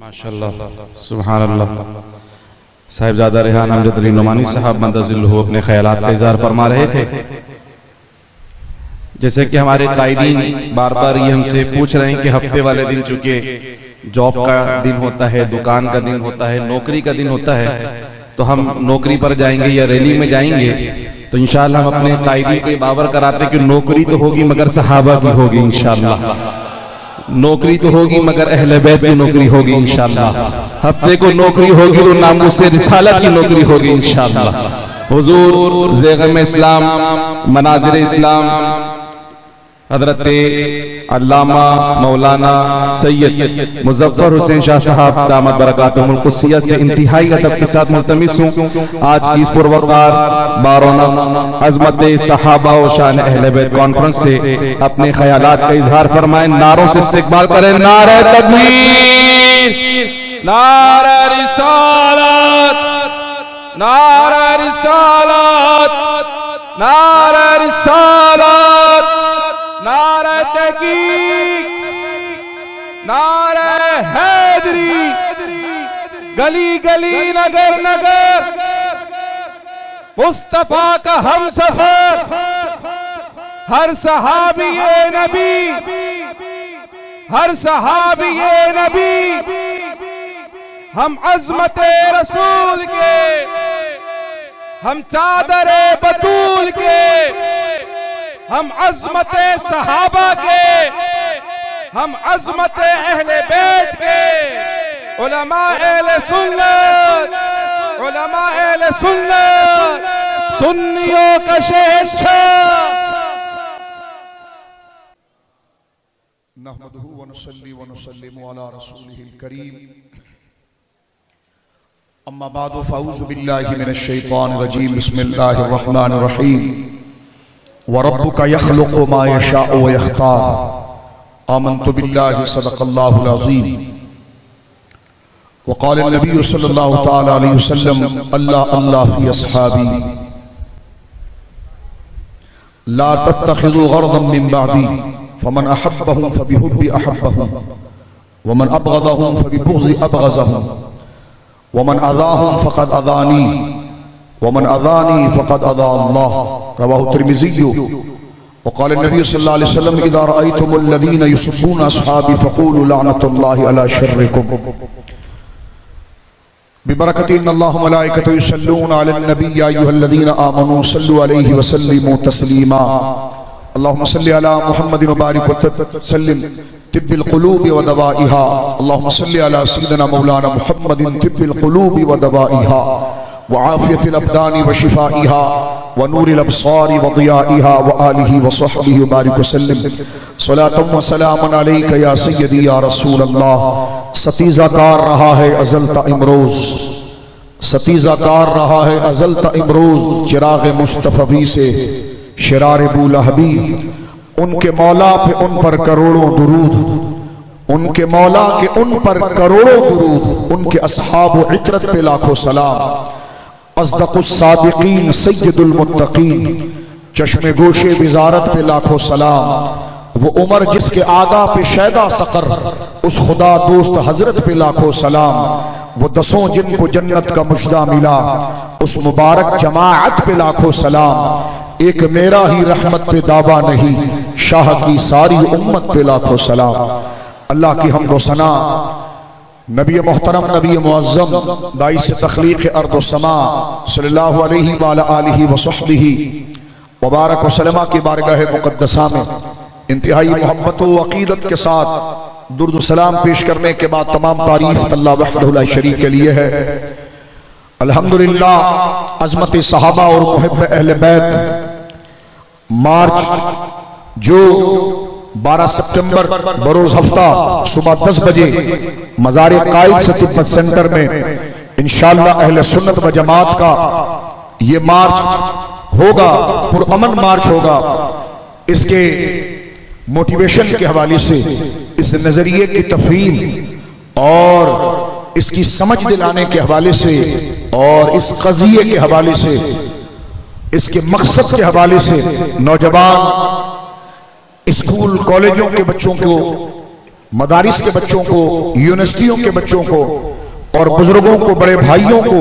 माशाअल्लाह सुभान अल्लाह। साहिबजादा रेहान अमजद अली नुमानी साहब मंदजिल अपने ख्यालात का इज़हार फरमा रहे थे। जैसे कि हमारे कायदीन बार बार ये हमसे पूछ रहे हैं कि हफ्ते वाले दिन, चूंकि जॉब का दिन होता है, दुकान का दिन होता है, नौकरी का दिन होता है, तो हम नौकरी पर जाएंगे या रैली में जाएंगे, तो इंशाअल्लाह हम अपने कायदीन पे बावर कराते कि नौकरी तो होगी मगर सहाबा की होगी इंशाअल्लाह, नौकरी तो होगी मगर अहले बैत की नौकरी होगी इंशाअल्लाह। हफ्ते को नौकरी होगी तो नामुस रिसालत की नौकरी होगी इंशाअल्लाह। हुजूर ज़ेग़म इस्लाम, मनाज़िर इस्लाम, हज़रत अल्लामा मौलाना सैयद मुज़फ़्फ़र हुसैन शाह साहब दामत बरकातुहुल क़ुद्सिय्या से इंतहाई अदब के साथ मुल्तमिस हूँ आज की इस पुरवकार बारौना अज़मत सहाबा और शान अहले बैत कॉन्फ्रेंस से अपने ख्यालात का इजहार फरमाएं। नारों से इस्तक़बाल करें। नारे तकबीर, नारे रिसालत, नारे रिसालत, नारे रिसालत, नारे तहकीक, नारे हैदरी, गली गली नगर नगर मुस्तफा का हम सफर, हर सहाबी ये नबी, हर सहाबी ये नबी, हम अज़मते रसूल के, हम चादरे बतूल के, हम अज़मते सहाबा के, हम अज़मते अहले बैत के, उलमा अहले सुन्नत, उलमा अहले सुन्नत, सुन्नियों का शहंशाह। नहमदुहु व नुसल्ली व नुसल्लिमु अला रसूलिहिल करीम। अम्मा बादु फ़अऊज़ु बिल्लाहि मिनश शैतानिर रजीम। बिस्मिल्लाहिर रहमानिर रहीम। वरब्बुका यख़्लुक़ु मा यशाअु व यख्तार। आमन्तु बिल्लाहि सदक़ल्लाहुल अज़ीम। वक़ाल नबी सल्लल्लाहु तआला अलैहि वसल्लम अल्लाह अल्लाह फ़ी अस्हाबी ला तत्तख़िज़ू ग़रज़न मिन बअदी फ़मन अहब्बहुम फ़बिहुब्बी अहब्बहुम वमन अबग़ज़हुम फ़बिबुग़ज़ि अबग़ज़हुम वमन अज़ाहुम फ़क़द अज़ानी वमन अज़ानी फ़क़द अज़ा अल्लाह। रवाहु तिर्मिज़ी। वक़ाल नबी सल्लल्लाहु अलैहि वसल्लम इज़ा रअयतुमुल लज़ीना युस्बूना अस्हाबी फ़क़ूलू लअनतुल्लाहि अला शर्रिकुम बिबरकति इन्नल्लाह व मलाइकतहु युसल्लूना अलन नबी या अय्युहल्लज़ीना आमनू सल्लू अलैहि व सल्लिमू तस्लीमा। अल्लाहुम्मा सल्लि अला मुहम्मदिन व बारिक व सल्लिम तिब्बिल क़ुलूबि व दवाइहा। अल्लाहुम्मा सल्लि अला सय्यिदिना मौलाना मुहम्मदिन तिब्बिल क़ुलूबि व दवाइहा व आफ़ियतिल अब्दानि व शिफ़ाइहा व नूरिल अब्सारि व ज़ियाइहा व आलिहि व सहबिहि व बारिक व सल्लिम सलातन व सलामन अलैका या सय्यदी या रसूल अल्लाह। सतीज़ा कार रहा है अज़ल ता इमरोज़, सतीज़ा कार रहा है अज़ल ता इमरोज़। चिराग़ मुस्तफ़वी से शिरार बू लहबी, उनके मौला पे उन पर करोड़ों दुरूद, उनके मौला के उन पर करोड़ों दुरूद, उनके अस्हाब व इतरत पे लाखों सलाम। अस्दक़ुस सादिक़ीन सय्यदुल मुत्तक़ीन, चश्मे गोशे बिज़ारत पे लाखों सलाम। वो उमर जिसके आगा पे शैदा सक़र, उस खुदा दोस्त हजरत पे लाखों सलाम। वो दसों जिनको जन्नत का मुजदा मिला, उस मुबारक जमाअत पे लाखों सलाम। एक मेरा ही रहमत पे दावा नहीं, शाह की सारी उम्मत पे लाखों सलाम। अल्लाह की हम्द व सना नबी मोहतरम नबी मुअज़्ज़म बाइस तख़लीक़ अर्द व समा सल्लल्लाहु अलैहि व अला आलिहि व सहबिहि व बारक व सल्लमा की बारगाह मुक़द्दसा में इंतहाई मोहब्बत व अक़ीदत के साथ दुरूद व सलाम पेश करने के बाद तमाम तारीफ़ अल्लाह वहदहु ला शरीक के लिए है। अल्हम्दुलिल्लाह। अज़मत सहाबा और मुहिब्ब अहले बैत मार्च जो 12 सितंबर बरोज़ हफ्ता सुबह 10 बजे मज़ार क़ाइद सतिफ़त सेंटर में इंशाअल्लाह अहले सुन्नत व जमात का ये मार्च होगा, पुरअमन मार्च होगा। इसके मोटिवेशन के हवाले से, इस नजरिए की तफ़हीम और इसकी समझ दिलाने के हवाले से और इस क़ज़िये के हवाले से, इसके मकसद के हवाले से नौजवान स्कूल कॉलेजों के बच्चों को मदारिस के बच्चों को, यूनिवर्सिटियों के बच्चों को और बुजुर्गों को, बड़े भाइयों को,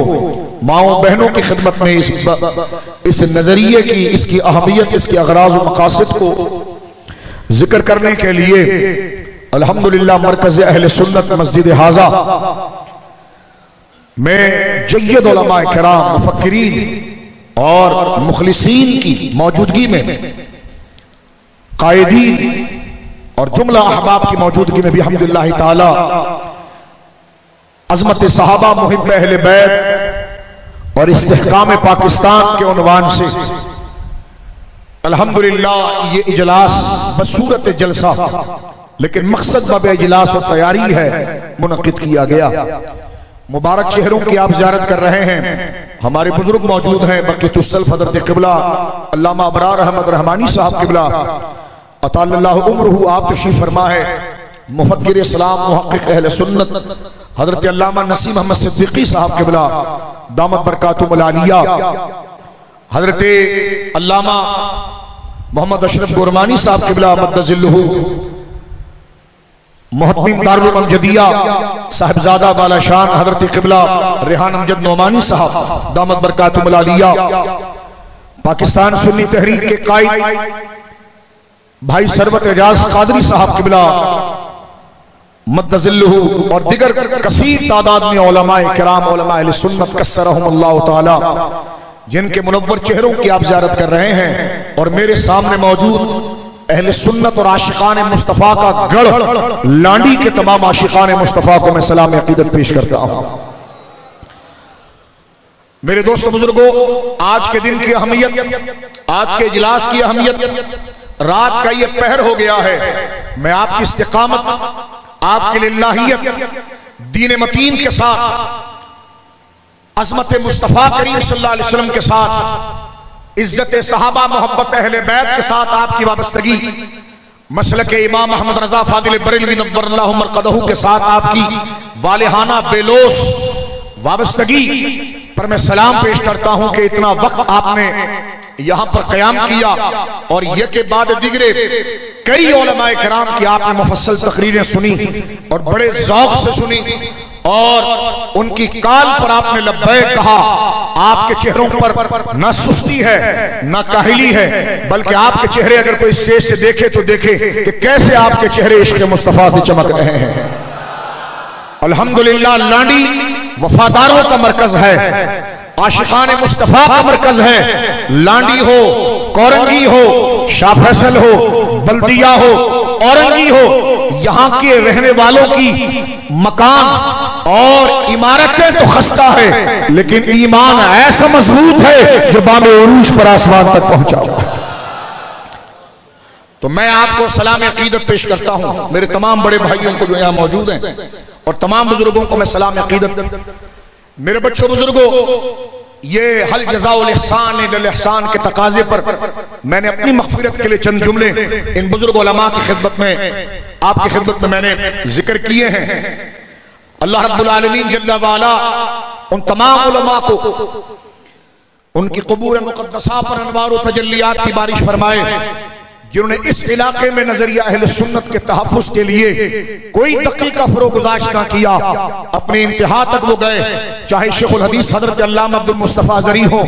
माओ बहनों की खिदमत में इस नजरिए की, इसकी अहमियत, इसके अगराज और मकासद को जिक्र करने के लिए अल्हम्दुलिल्लाह मरकज़ अहले सुन्नत मस्जिद हाजा में जय्यद उलमा किराम, मुफक्किरीन और मुखलिसीन की मौजूदगी में, कायदीन और जुमला अहबाब की मौजूदगी में भी अल्हम्दुलिल्लाह ताला अज़मत सहाबा, मुहिब अहले बैत और इस्तिहकाम पाकिस्तान के उन्वान से अल्हम्दुलिल्लाह ये इजलास बसूरत जलसा, लेकिन मकसद बब इजलास और तैयारी है, मुनक़िद किया गया। मुबारक चेहरों की आप ज़ियारत कर रहे हैं। हमारे बुजुर्ग मौजूद हैं, बक़ीतुस्सल्फ़ हज़रत क़िबला अल्लामा अबरार अहमद रहमानी साहब क़िबला अतालल्लाहु उम्रहु, आप तशरीफ़ फरमा है। मुफ़क्किर इस्लाम, मुहक़्क़िक़ अहले सुन्नत हज़रत अल्लामा नसीम अहमद सिद्दीक़ी साहब क़िबला दामत बरकातुहुल आलिया, हज़रत अल्लामा मोहम्मद अशरफ गुरमानी साहब क़िबला मद्दज़िल्लुहु, मुहत्तिम दारुल अमजदिया साहिबजादा बाला शान हज़रत क़िबला रेहान अमजद नोमानी साहब दामत बरकातुहुल आलिया, पाकिस्तान सुन्नी तहरीक के कायद भाई सरवत एजाज कादरी साहब क़िबला मद्दज़िल्लुहु और दिगर कसीर तादाद में उलमाए किराम, उलमाए अहले सुन्नत कस्सरहुमुल्लाहु ताला, जिनके मुनव्वर चेहरों की आप ज़ियारत कर रहे हैं। और मेरे सामने मौजूद अहले सुन्नत और आशिकान मुस्तफ़ा का गढ़ लांडी के तमाम आशिकान मुस्तफ़ा को मैं सलाम अक़ीदत पेश करता हूं। मेरे दोस्तों बुजुर्गों, आज के दिन की अहमियत, आज के इजलास की अहमियत, रात का ये पहर हो गया है। मैं आपकी इस्तिकामत, आपके लिल्लाहियत, दीन मतीन के साथ, अज़मत मुस्तफ़ा करीम सल्लल्लाहु अलैहि वसल्लम के साथ, इज्जत सहाबा, मोहब्बत अहले बैत के साथ आपकी वाबस्तगी, मसलक इमाम अहमद रज़ा फादिल बरेलवी नव्वरल्लाहु मरक़दहू के साथ आपकी वालिहाना बेलोस वाबस्तगी पर मैं सलाम पेश करता हूं कि इतना वक्त आपने यहां पर क़याम किया और ये के बाद दिगरे कई उलमाए किराम की आपने मुफस्सल तकरीरें सुनी और बड़े ज़ौक़ से सुनी और उनकी काल पर आपने लब्बैक कहा। आपके चेहरों पर न सुस्ती है न काहिली है, बल्कि आपके चेहरे अगर कोई स्टेज से देखे तो देखे कि कैसे आपके चेहरे इश्क़ मुस्तफ़ा से चमक रहे हैं। अल्हम्दुलिल्लाह लांडी वफादारों का मरकज है, आशिकान मुस्तफ़ा का मरकज है। लांडी हो, कोरंगी हो, शाह फैसल हो, बल्दिया हो, औरंगी हो, यहाँ के रहने वालों की मकान और इमारतें तो खस्ता है, लेकिन ईमान ऐसा मजबूत है जो बामे उरूज पर आसमान तक पहुंचा। तो मैं आपको सलाम अक़ीदत पेश करता हूं, मेरे तमाम बड़े भाइयों को जो यहाँ मौजूद हैं और तमाम बुजुर्गों को मैं सलाम अक़ीदत। मेरे बच्चों बुजुर्गों, ये हल जज़ाउल इहसान इलल इहसान के तकाजे पर मैंने अपनी मग़फ़िरत के लिए चंद जुमले इन बुजुर्ग उलमा की खिदमत में, आपकी खिदमत में मैंने जिक्र किए हैं। अल्लाह रब्बुल आलमीन जल्ल वाला उन तमाम उलमा को उनकी क़ुबूर मुक़द्दसा पर अनवार व तजल्लियात की बारिश फरमाए, जिन्होंने इस इलाके में नजरिया अहले सुन्नत के तहफ़्फ़ुज़ के लिए कोई दक़ीक़ा फ़रोग़ुज़ाश्त ना किया, अपने इंतहा तक वो गए। चाहे शेखुल हदीस हज़रत अल्लामा अब्दुल मुस्तफ़ा ज़री हो,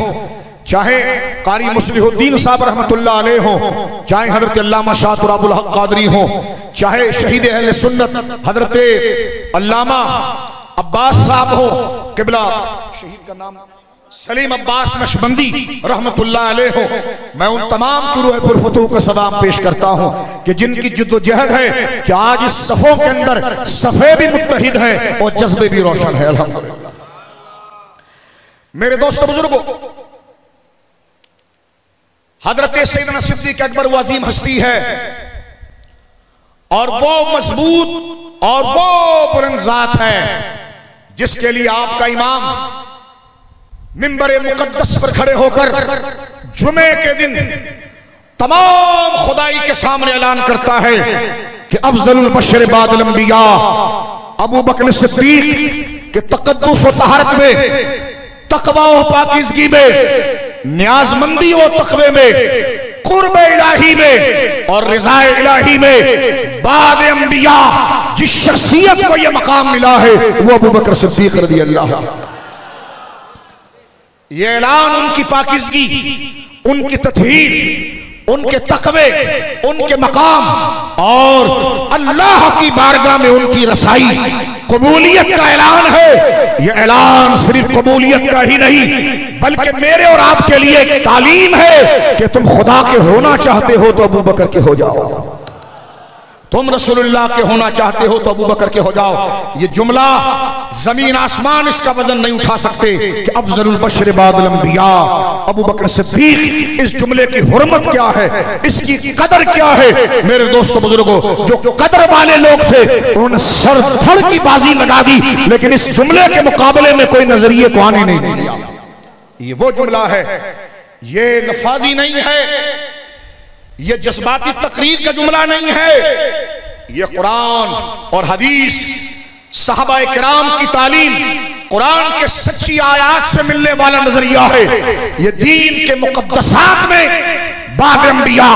चाहे कारी मुस्लिहुद्दीन साहब रहमतुल्लाह अलैह हो, चाहे हज़रत अल्लामा शाह तुराबुल हक़ क़ादरी हो, चाहे शहीद अहले सुन्नत हज़रत अल्लामा अब्बास साहब हो, क़िबला शहीद का नाम सलीम अब्बास नक्शबंदी रहमतुल्लाह अलैह हो। मैं उन तमाम की रूह पुरफ़तूह का सलाम पेश करता हूँ कि जिनकी जिद्दोजहद है कि आज इस सफ़ों के अंदर सफ़े भी मुत्तहिद हैं और जज्बे भी रोशन है। अल्हम्दुलिल्लाह। मेरे दोस्तों बुजुर्गों, हज़रत सैयदना सिद्दीक़ अकबर वो अज़ीम हस्ती है और वो मजबूत और वो बुलंद ज़ात है जिसके लिए आपका इमाम मिंबरे मुकद्दस पर खड़े होकर जुमे के दिन तमाम खुदाई के सामने ऐलान करता है कि अफज़लुल बशर बादल अंबिया अबू बकर सिद्दीक़ के तक़द्दुस व तहरत में, तक़वा व पाकीज़गी में, न्याज़मंदी व तक़वे में कुर्ब इलाही में और रिज़ा इलाही में बाद अंबिया जिस शख्सियत को यह मकाम मिला है वो अबू बकर सिद्दीक रज़ियल्लाहु अन्हु। ये ऐलान उनकी पाकीज़गी, उनकी तत्हीर, उनके तक़वे, उनके मकाम और अल्लाह की बारगाह में उनकी रसाई, कबूलियत का ऐलान है। यह ऐलान सिर्फ कबूलियत का ही नहीं बल्कि मेरे और आपके लिए एक तालीम है कि तुम खुदा के होना चाहते हो तो अबू बकर के हो जाओ, तुम रसूलुल्लाह के होना चाहते हो तो अबू बकर के हो जाओ। ये जुमला जमीन आसमान इसका वजन नहीं उठा सकते कि अफजलुल बशर बादल अंबिया अबू बकर सिद्दीक। इस जुमले की हुर्मत क्या है, इसकी कदर क्या है। मेरे दोस्तों बुजुर्गों, जो कदर वाले लोग थे उन्होंने सर धड़ की बाजी लगा दी, लेकिन इस जुमले के मुकाबले में कोई नजरिए को आने नहीं दिया। ये वो जुमला है, ये लफाजी नहीं है, ये जज्बाती तकरीर का जुमला नहीं है। ये कुरान और हदीस, सहाबा किराम की तालीम, कुरान के सच्ची आयात से मिलने वाला नजरिया है। ये दीन के मुकद्दसात में बाद अंबिया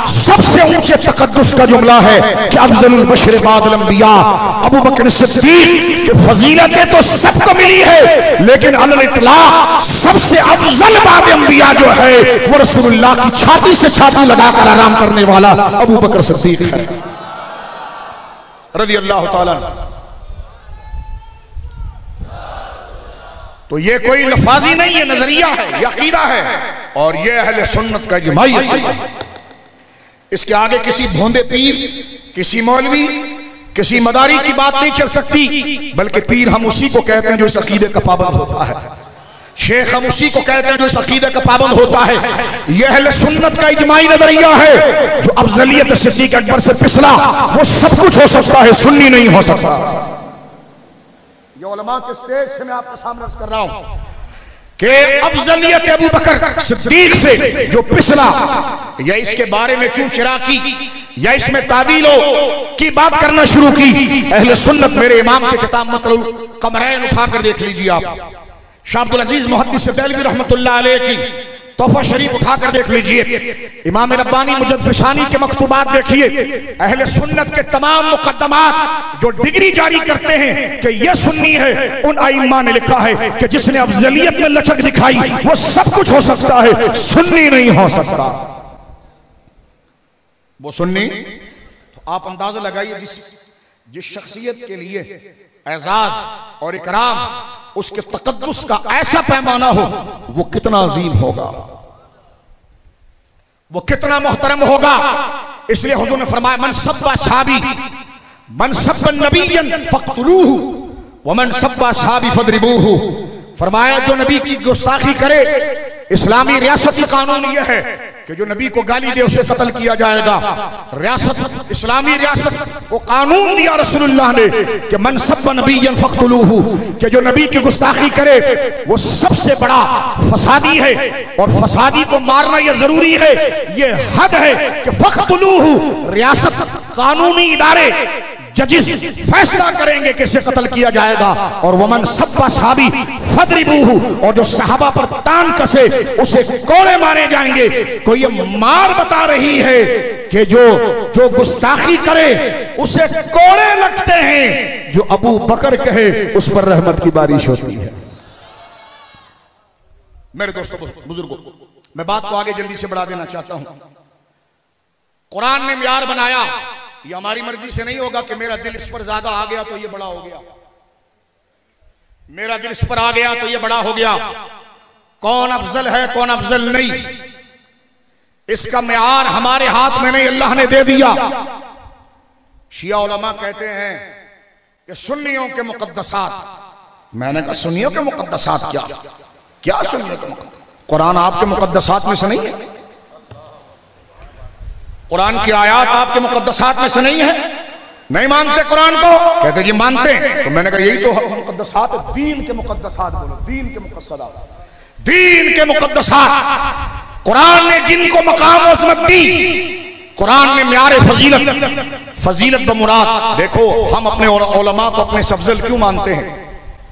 सबसे ऊंचे तकद्दुस का जुमला है कि अफजलुल बशर बादल अंबिया अबू बकर सिद्दीक की फजीलतें तो सबको मिली है, लेकिन अलल इतलाक सबसे अफजल बाद अंबिया जो है वो रसूलुल्लाह की छाती से छाती लगाकर आराम करने वाला अबू बकर सिद्दीक है रज़ियल्लाहु ताला। तो ये कोई लफाजी नहीं है, नजरिया है, ये अकीदा है और ये अहले सुन्नत का इजमाई अकीदा है। इसके आगे किसी भोंदे पीर, किसी मौलवी, किसी मदारी की बात नहीं चल सकती, बल्कि पीर हम उसी को कहते हैं जो इस अकीदे का पाबंद होता है, शेख हम उसी को कहते हैं जो इस अकीदे का पाबंद होता है। यह अहले सुन्नत का इजमाई नजरिया है। जो अफजलियत सिद्दीक अकबर से पिछला वो सब कुछ हो सकता है, सुन्नी नहीं हो सकता। ये उलमा के स्टेज से मैं आपके सामने कर रहा हूं कि अफजलियत अबू बकर सिद्दीक से जो पिछला या इसके बारे में चूचरा की या इसमें तावीलों की बात करना शुरू की, अहले सुन्नत मेरे इमाम के किताब मतलब कमरैन उठाकर देख लीजिए आप, शाह अब्दुल अजीज मुहद्दिस देलवी रहमतुल्लाह अलैह की तोहफा शरीफ उठाकर देख लीजिए, इमाम रब्बानी मुजद्दिशानी के मकतूबात देखिए। अहले सुन्नत के तमाम मुकद्दमात जो डिग्री जारी करते हैं कि यह सुन्नी है, उन आइम्मा ने लिखा है कि जिसने अफजलियत में लचक दिखाई वो सब कुछ हो सकता है, सुन्नी नहीं हो सकता। वो सुन्नी तो आप अंदाजा लगाइए जिस शख्सियत के लिए एजाज और इकराम उसके तकद्दुस का ऐसा पैमाना हो वो कितना अजीम होगा, वो कितना मोहतरम होगा। इसलिए हुजूर ने फरमाया मन सब्बा साबी मन सब्बा नबिय्यन फक़्तुलूहु व मन सब्बा साबी फदरिबूहु। फरमाया जो नबी की गुस्ताखी करे, इस्लामी रियासती कानून यह है कि जो नबी को गाली दे उसे कत्ल किया जाएगा। रियासत, इस्लामी रियासत वो कानून दिया रसूलुल्लाह ने कि मन सब्बा नबिय्यन फक़्तुलूहु, कि जो नबी की गुस्ताखी करे वो सबसे बड़ा फसादी है और फसादी को मारना यह जरूरी है, ये हद है कि फक़्तुलूहु रियासत कानूनी इदारे जजिस फैसला करेंगे कि इसे कत्ल किया जाएगा। और वमन सब्बा साबी फदरिबूहु, और जो सहाबा पर तान कसे उसे कोड़े मारे जाएंगे। को ये मार बता रही है कि जो गुस्ताखी करे उसे कोड़े लगते हैं, जो अबू बकर कहे उस पर रहमत की बारिश होती है। मेरे दोस्तों बुजुर्गों, मैं बात को आगे जल्दी से बढ़ा देना चाहता हूं। कुरान ने मियार बनाया, ये हमारी मर्जी से नहीं होगा कि मेरा दिल इस पर ज्यादा आ गया तो ये बड़ा हो गया, मेरा दिल इस पर आ गया तो ये बड़ा हो गया। कौन अफजल है कौन अफजल नहीं, इसका मियार हमारे हाथ में नहीं, अल्लाह ने दे दिया। शिया उलमा कहते हैं कि सुन्नियों के मुकद्दसात। मैंने कहा सुन्नियों के मुकद्दसात क्या सुन्नियों के मुकद्दसात? कुरान आपके मुकद्दसात में से नहीं है, कुरान की आयत आपके मुकद्दसात में से नहीं है। नहीं मानते कुरान को? कहते जी मानते हैं। तो मैंने कहा यही तो मुकद्दसात, दीन के मुकद्दसात बोलो, दीन के मुकद्दसात, दीन के मुकद्दसात। कुरान ने जिनको मकाम अज़मत दी, कुरान ने म्यार फजीलत बमुराद। देखो हम अपने उलमा को अपने से अफजल क्यों मानते हैं?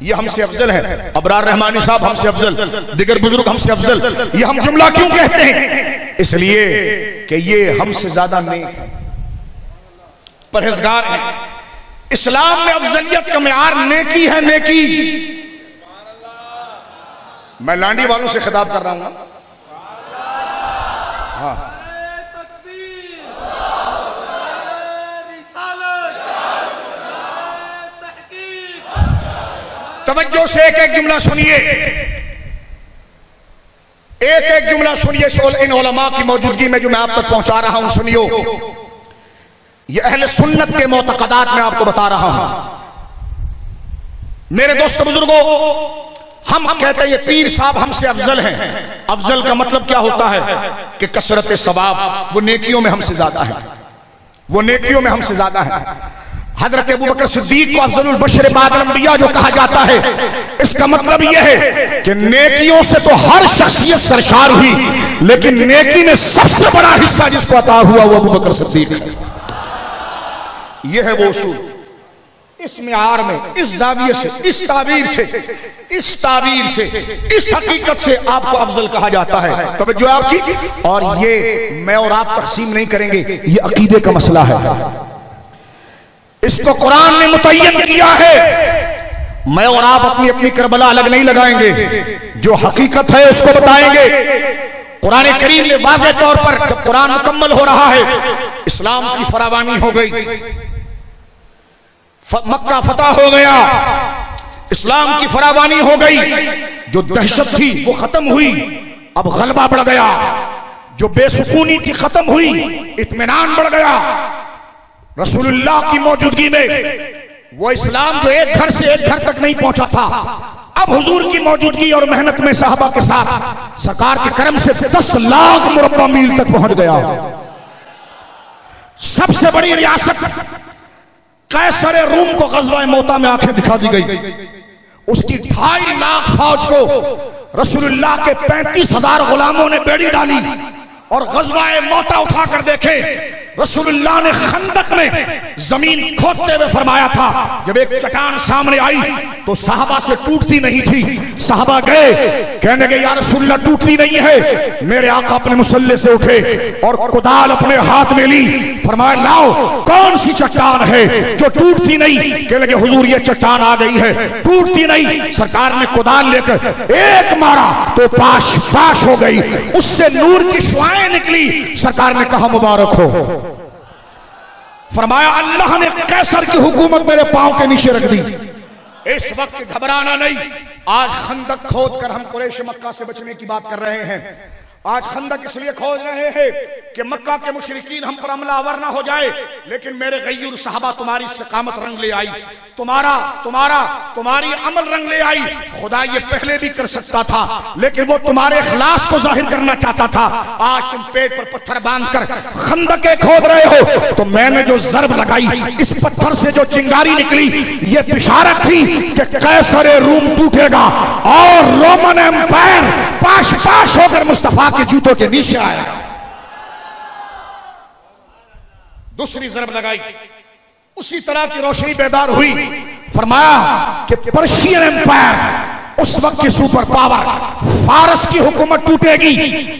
ये हमसे अफजल है, अबरार रहमानी साहब हमसे अफजल, दिगर बुजुर्ग हमसे अफजल, ये हम जुमला क्यों कहते हैं? इसलिए कि ये हमसे ज्यादा नेक है, परहेजगार है। इस्लाम में अफजलियत का मेयार नेकी है, नेकी। मैं लांडी वालों से खिताब कर रहा हूं। हाँ, तवज्जो से एक एक जुमला सुनिए, एक एक जुमला सुनिए। इन उलमा की मौजूदगी में जो मैं आप तक पहुंचा रहा हूं, सुनियो। ये अहले सुन्नत के मोतकदात में आपको बता रहा हूं। मेरे दोस्त बुजुर्गों, हम कहते हैं ये पीर साहब हमसे अफजल हैं। अफजल का मतलब क्या होता है कि कसरत सवाब, वो नेकियों में हमसे ज्यादा है, वो नेकियों में हमसे ज्यादा है। हजरत अबू बकर सिद्दीक को अफजलुल बशर बादल अंबिया जो कहा जाता है, इसका मतलब यह है कि नेकियों से तो हर शख्सियत सरशार हुई, लेकिन नेकी में सबसे बड़ा हिस्सा जिसको अता हुआ वो अबू बकर सिद्दीक है। यह है वो उसूल। इस मियार में, इस जाविये से, इस ताबीर से, इस हकीकत से आपको अफजल कहा जाता है। तवज्जो आपकी। और ये मैं और आप तकसीम नहीं करेंगे, ये अकीदे का मसला है। इसको कुरान ने मुतय्यन किया है। मैं और आप अपनी अपनी करबला अलग नहीं लगाएंगे, जो हकीकत है उसको बताएंगे। कुरान करीम ने वाज़ेह तौर पर, जब कुरान मुकम्मल हो रहा है, इस्लाम की फरावानी हो गई, मक्का फतह हो गया, इस्लाम की फरावानी हो गई, जो दहशत थी वो खत्म हुई, अब गलबा बढ़ गया, जो बेसुकूनी थी खत्म हुई, इत्मीनान बढ़ गया। रसूलुल्लाह की मौजूदगी में वो इस्लाम जो एक घर से एक घर तक नहीं पहुंचा था, अब हुजूर की मौजूदगी और मेहनत में साहबा के साथ सरकार के करम से 10 लाख मुरब्बा मील तक पहुंच गया। सबसे बड़ी रियासत कैसर रूम को गज़वा मोता में आंखें दिखा दी गई। उसकी 2.5 लाख फौज को रसूलुल्लाह के 35,000 गुलामों ने बेड़ी डाली और गज़वा मोता उठाकर देखे। रसूलुल्लाह ने खंदक में जमीन खोदते हुए फरमाया था, जब एक चट्टान सामने आई तो साहबा से टूटती नहीं थी। साहबा गए, कहने लगे या रसूलुल्लाह टूटती नहीं है। मेरे आका अपने मुसल्ले से उठे और कुदाल अपने हाथ में ली, फरमाया लाओ कौन सी चट्टान है जो टूटती नहीं। कहने लगे हुजूर ये चट्टान आ गई है, टूटती नहीं। सरकार ने कुदाल लेकर एक मारा तो पाश पाश हो गई, उससे नूर की शुआएं निकली। सरकार ने कहा मुबारक हो। फरमाया अल्लाह ने कैसर की हुकूमत मेरे पांव के नीचे रख दी। इस वक्त घबराना नहीं। आज खंदक खोद कर हम कुरैश मक्का से बचने की बात कर रहे हैं। आज खंदक इसलिए खोद रहे हैं कि मक्का के मुशरिकीन हम पर हमलावर ना हो जाए, लेकिन मेरे गय्यूर साहबा तुम्हारी इस्तिकामत रंग ले आई, तुम्हारी अमल रंग ले आई। खुदा ये पहले भी कर सकता था, लेकिन वो तुम्हारे इखलास को जाहिर करना चाहता था। आज तुम पेट पर पत्थर बांधकर खंदकें खोद रहे हो, तो मैंने जो जरब लगाई, इस पत्थर से जो चिंगारी निकली, ये बिशारत थी कि कैसर रूम टूटेगा और रोमन एम्पायर पाश पाश होकर मुस्तफा के जूतों के नीचे आया। दूसरी जरब लगाई, उसी तरह की रोशनी बेदार हुई। फरमाया कि पर्शियन एम्पायर, उस वक्त की सुपर पावर फारस की हुकूमत टूटेगी।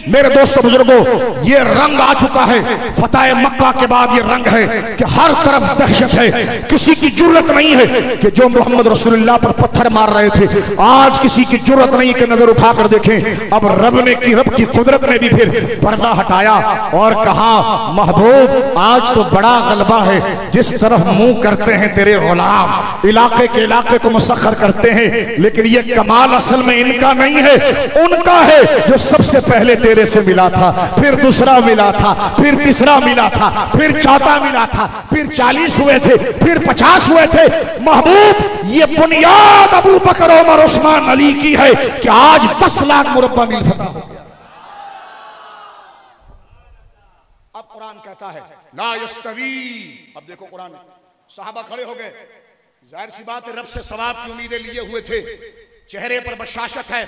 मेरे दोस्तों बुजुर्गों, ये रंग आ चुका है। फतेह मक्का के बाद ये रंग है कि हर तरफ दहशत है। किसी की जुर्रत नहीं है कि जो मोहम्मद रसूलुल्लाह पर पत्थर मार रहे थे, आज किसी की जुर्रत नहीं कि नजर उठाकर देखें। अब रब की कुदरत ने भी फिर पर्दा हटाया और कहा महबूब आज तो बड़ा गलबा है, जिस तरफ मुंह करते हैं तेरे गुलाम इलाके के इलाके को मुसख्खर करते हैं। लेकिन ये कमाल असल में इनका नहीं है, उनका है जो सबसे पहले तेरे से मिला था, फिर दूसरा मिला था, फिर तीसरा मिला था, फिर चौथा मिला था, फिर 40 हुए थे, फिर 50 हुए थे। महबूब ये बुनियाद अबू बकर उमर उस्मान अली की है कि आज 10 लाख मुरब्बा मील फतह हो गया। अब कुरान कहता है ला यस्तवी। अब देखो कुरान, सहाबा खड़े हो गए, जाहिर सी बात है रब से सवाब की उम्मीदें लिए हुए थे, चेहरे पर बशाशत है,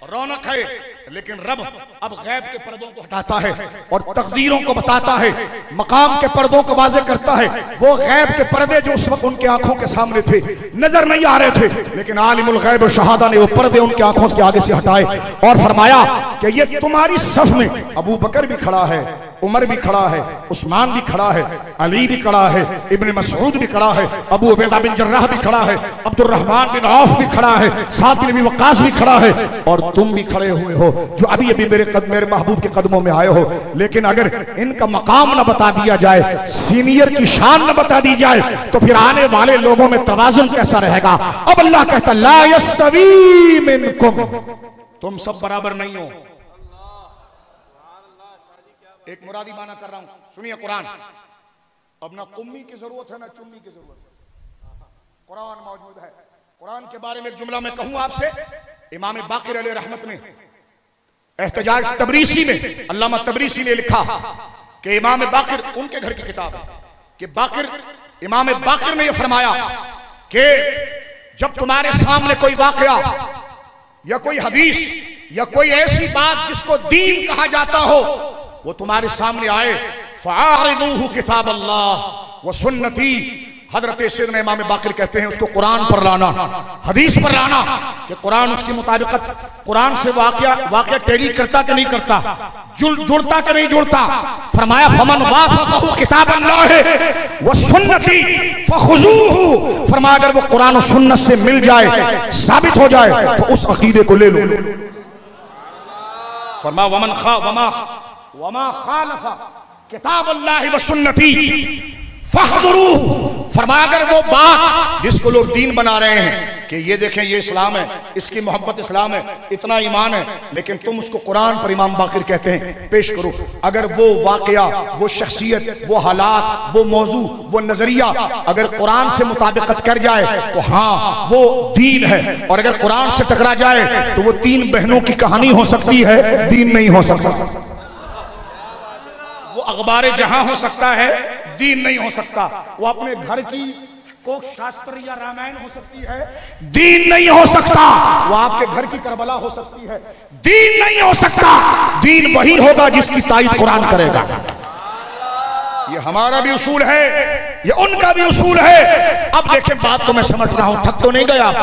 रौनक है। लेकिन रब अब गैब के पर्दों को हटाता है और तकदीरों को बताता है, मकाम के पर्दों को वाज़े करता है। वो गैब के पर्दे जो उस वक्त उनके आंखों के सामने थे, नजर नहीं आ रहे थे, लेकिन आलिमुल गैब व शहादा ने वो पर्दे उनके आंखों के आगे से हटाए और फरमाया कि ये तुम्हारी सफ में अबू बकर भी खड़ा है, उमर भी खड़ा है, उस्मान भी खड़ा है, अली भी खड़ा है, इब्ने मसऊद भी खड़ा है, अबू उबैदा बिन जर्राह भी खड़ा है, अब्दुर्रहमान बिन औफ भी खड़ा है, साद बिन अबी वक्कास भी खड़ा है, और तुम भी खड़े हुए हो जो अभी अभी मेरे महबूब के कदमों में आए हो। लेकिन अगर इनका मकाम न बता दिया जाए, सीनियर की शान न बता दी जाए, तो फिर आने वाले लोगों में तवाज़ुन कैसा रहेगा। अब अल्लाह कहता ला यस्तवी मिनकुम, तुम सब बराबर नहीं हो। एक मुरादी माना कर रहा हूं, सुनिए कुरान। अब ना कुम्मी की जरूरत है ना चुम्मी की जरूरत है, कुरान मौजूद है। कुरान के बारे में एक जुमला मैं कहूं आपसे। इमाम बाकिर अलैहि रहमत ने एहतजाज तबरीसी में, अल्लामा तबरीसी ने लिखा कि इमाम बाकिर, उनके घर की किताब है, कि बाकिर, इमाम बाकिर ने यह फरमाया कि जब तुम्हारे सामने कोई वाकया या कोई हदीस या कोई ऐसी बात जिसको दीन कहा जाता हो वो तुम्हारे सामने आए, फ़ारिदूहु किताब अल्लाह व सुन्नती। हजरत सैयदना इमाम बाकिर कहते हैं उसको कुरान पर लाना, हदीस पर लाना, कि कुरान उसकी मुताबिकत, कुरान से वाकया टैली करता कि नहीं करता, जुड़ता कि नहीं जुड़ता। फरमाया फमन वाफ़क़हु किताब अल्लाह व सुन्नती फ़ख़ुज़ूहु, फरमाया अगर वो कुरान और सुन्नत से मिल जाए, साबित हो जाए, तो उस अकीदे को ले लो। फरमाया वमा खालफ़ा किताब अल्लाह व सुन्नती फ़हज़ुरूहु, फरमाया अगर वो बात जिसको लोग दीन बना रहे हैं कि ये देखें ये इस्लाम है, इसकी मोहब्बत इस्लाम है, इतना ईमान है, लेकिन तुम उसको कुरान पर, इमाम बाकिर कहते हैं, पेश करो। अगर वो वाकया, वो शख्सियत, वो हालात, वो मौजू, वो नजरिया अगर कुरान से मुताबिकत कर जाए तो हाँ वो दीन है, और अगर कुरान से टकरा जाए तो वो तीन बहनों की कहानी हो सकती है, दीन नहीं हो सकता। वो अखबार जहां हो सकता है, दीन नहीं हो सकता। वो अपने घर की कोक शास्त्र या रामायण हो सकती है, दीन नहीं हो सकता। वो आपके घर की करबला हो सकती है, दीन नहीं हो सकता। दीन वही होगा जिसकी ताईद कुरान करेगा। ये हमारा भी उसूल है, ये उनका भी उसूल है। अब देखें, बात तो मैं समझ रहा हूं, थक तो नहीं गया आप,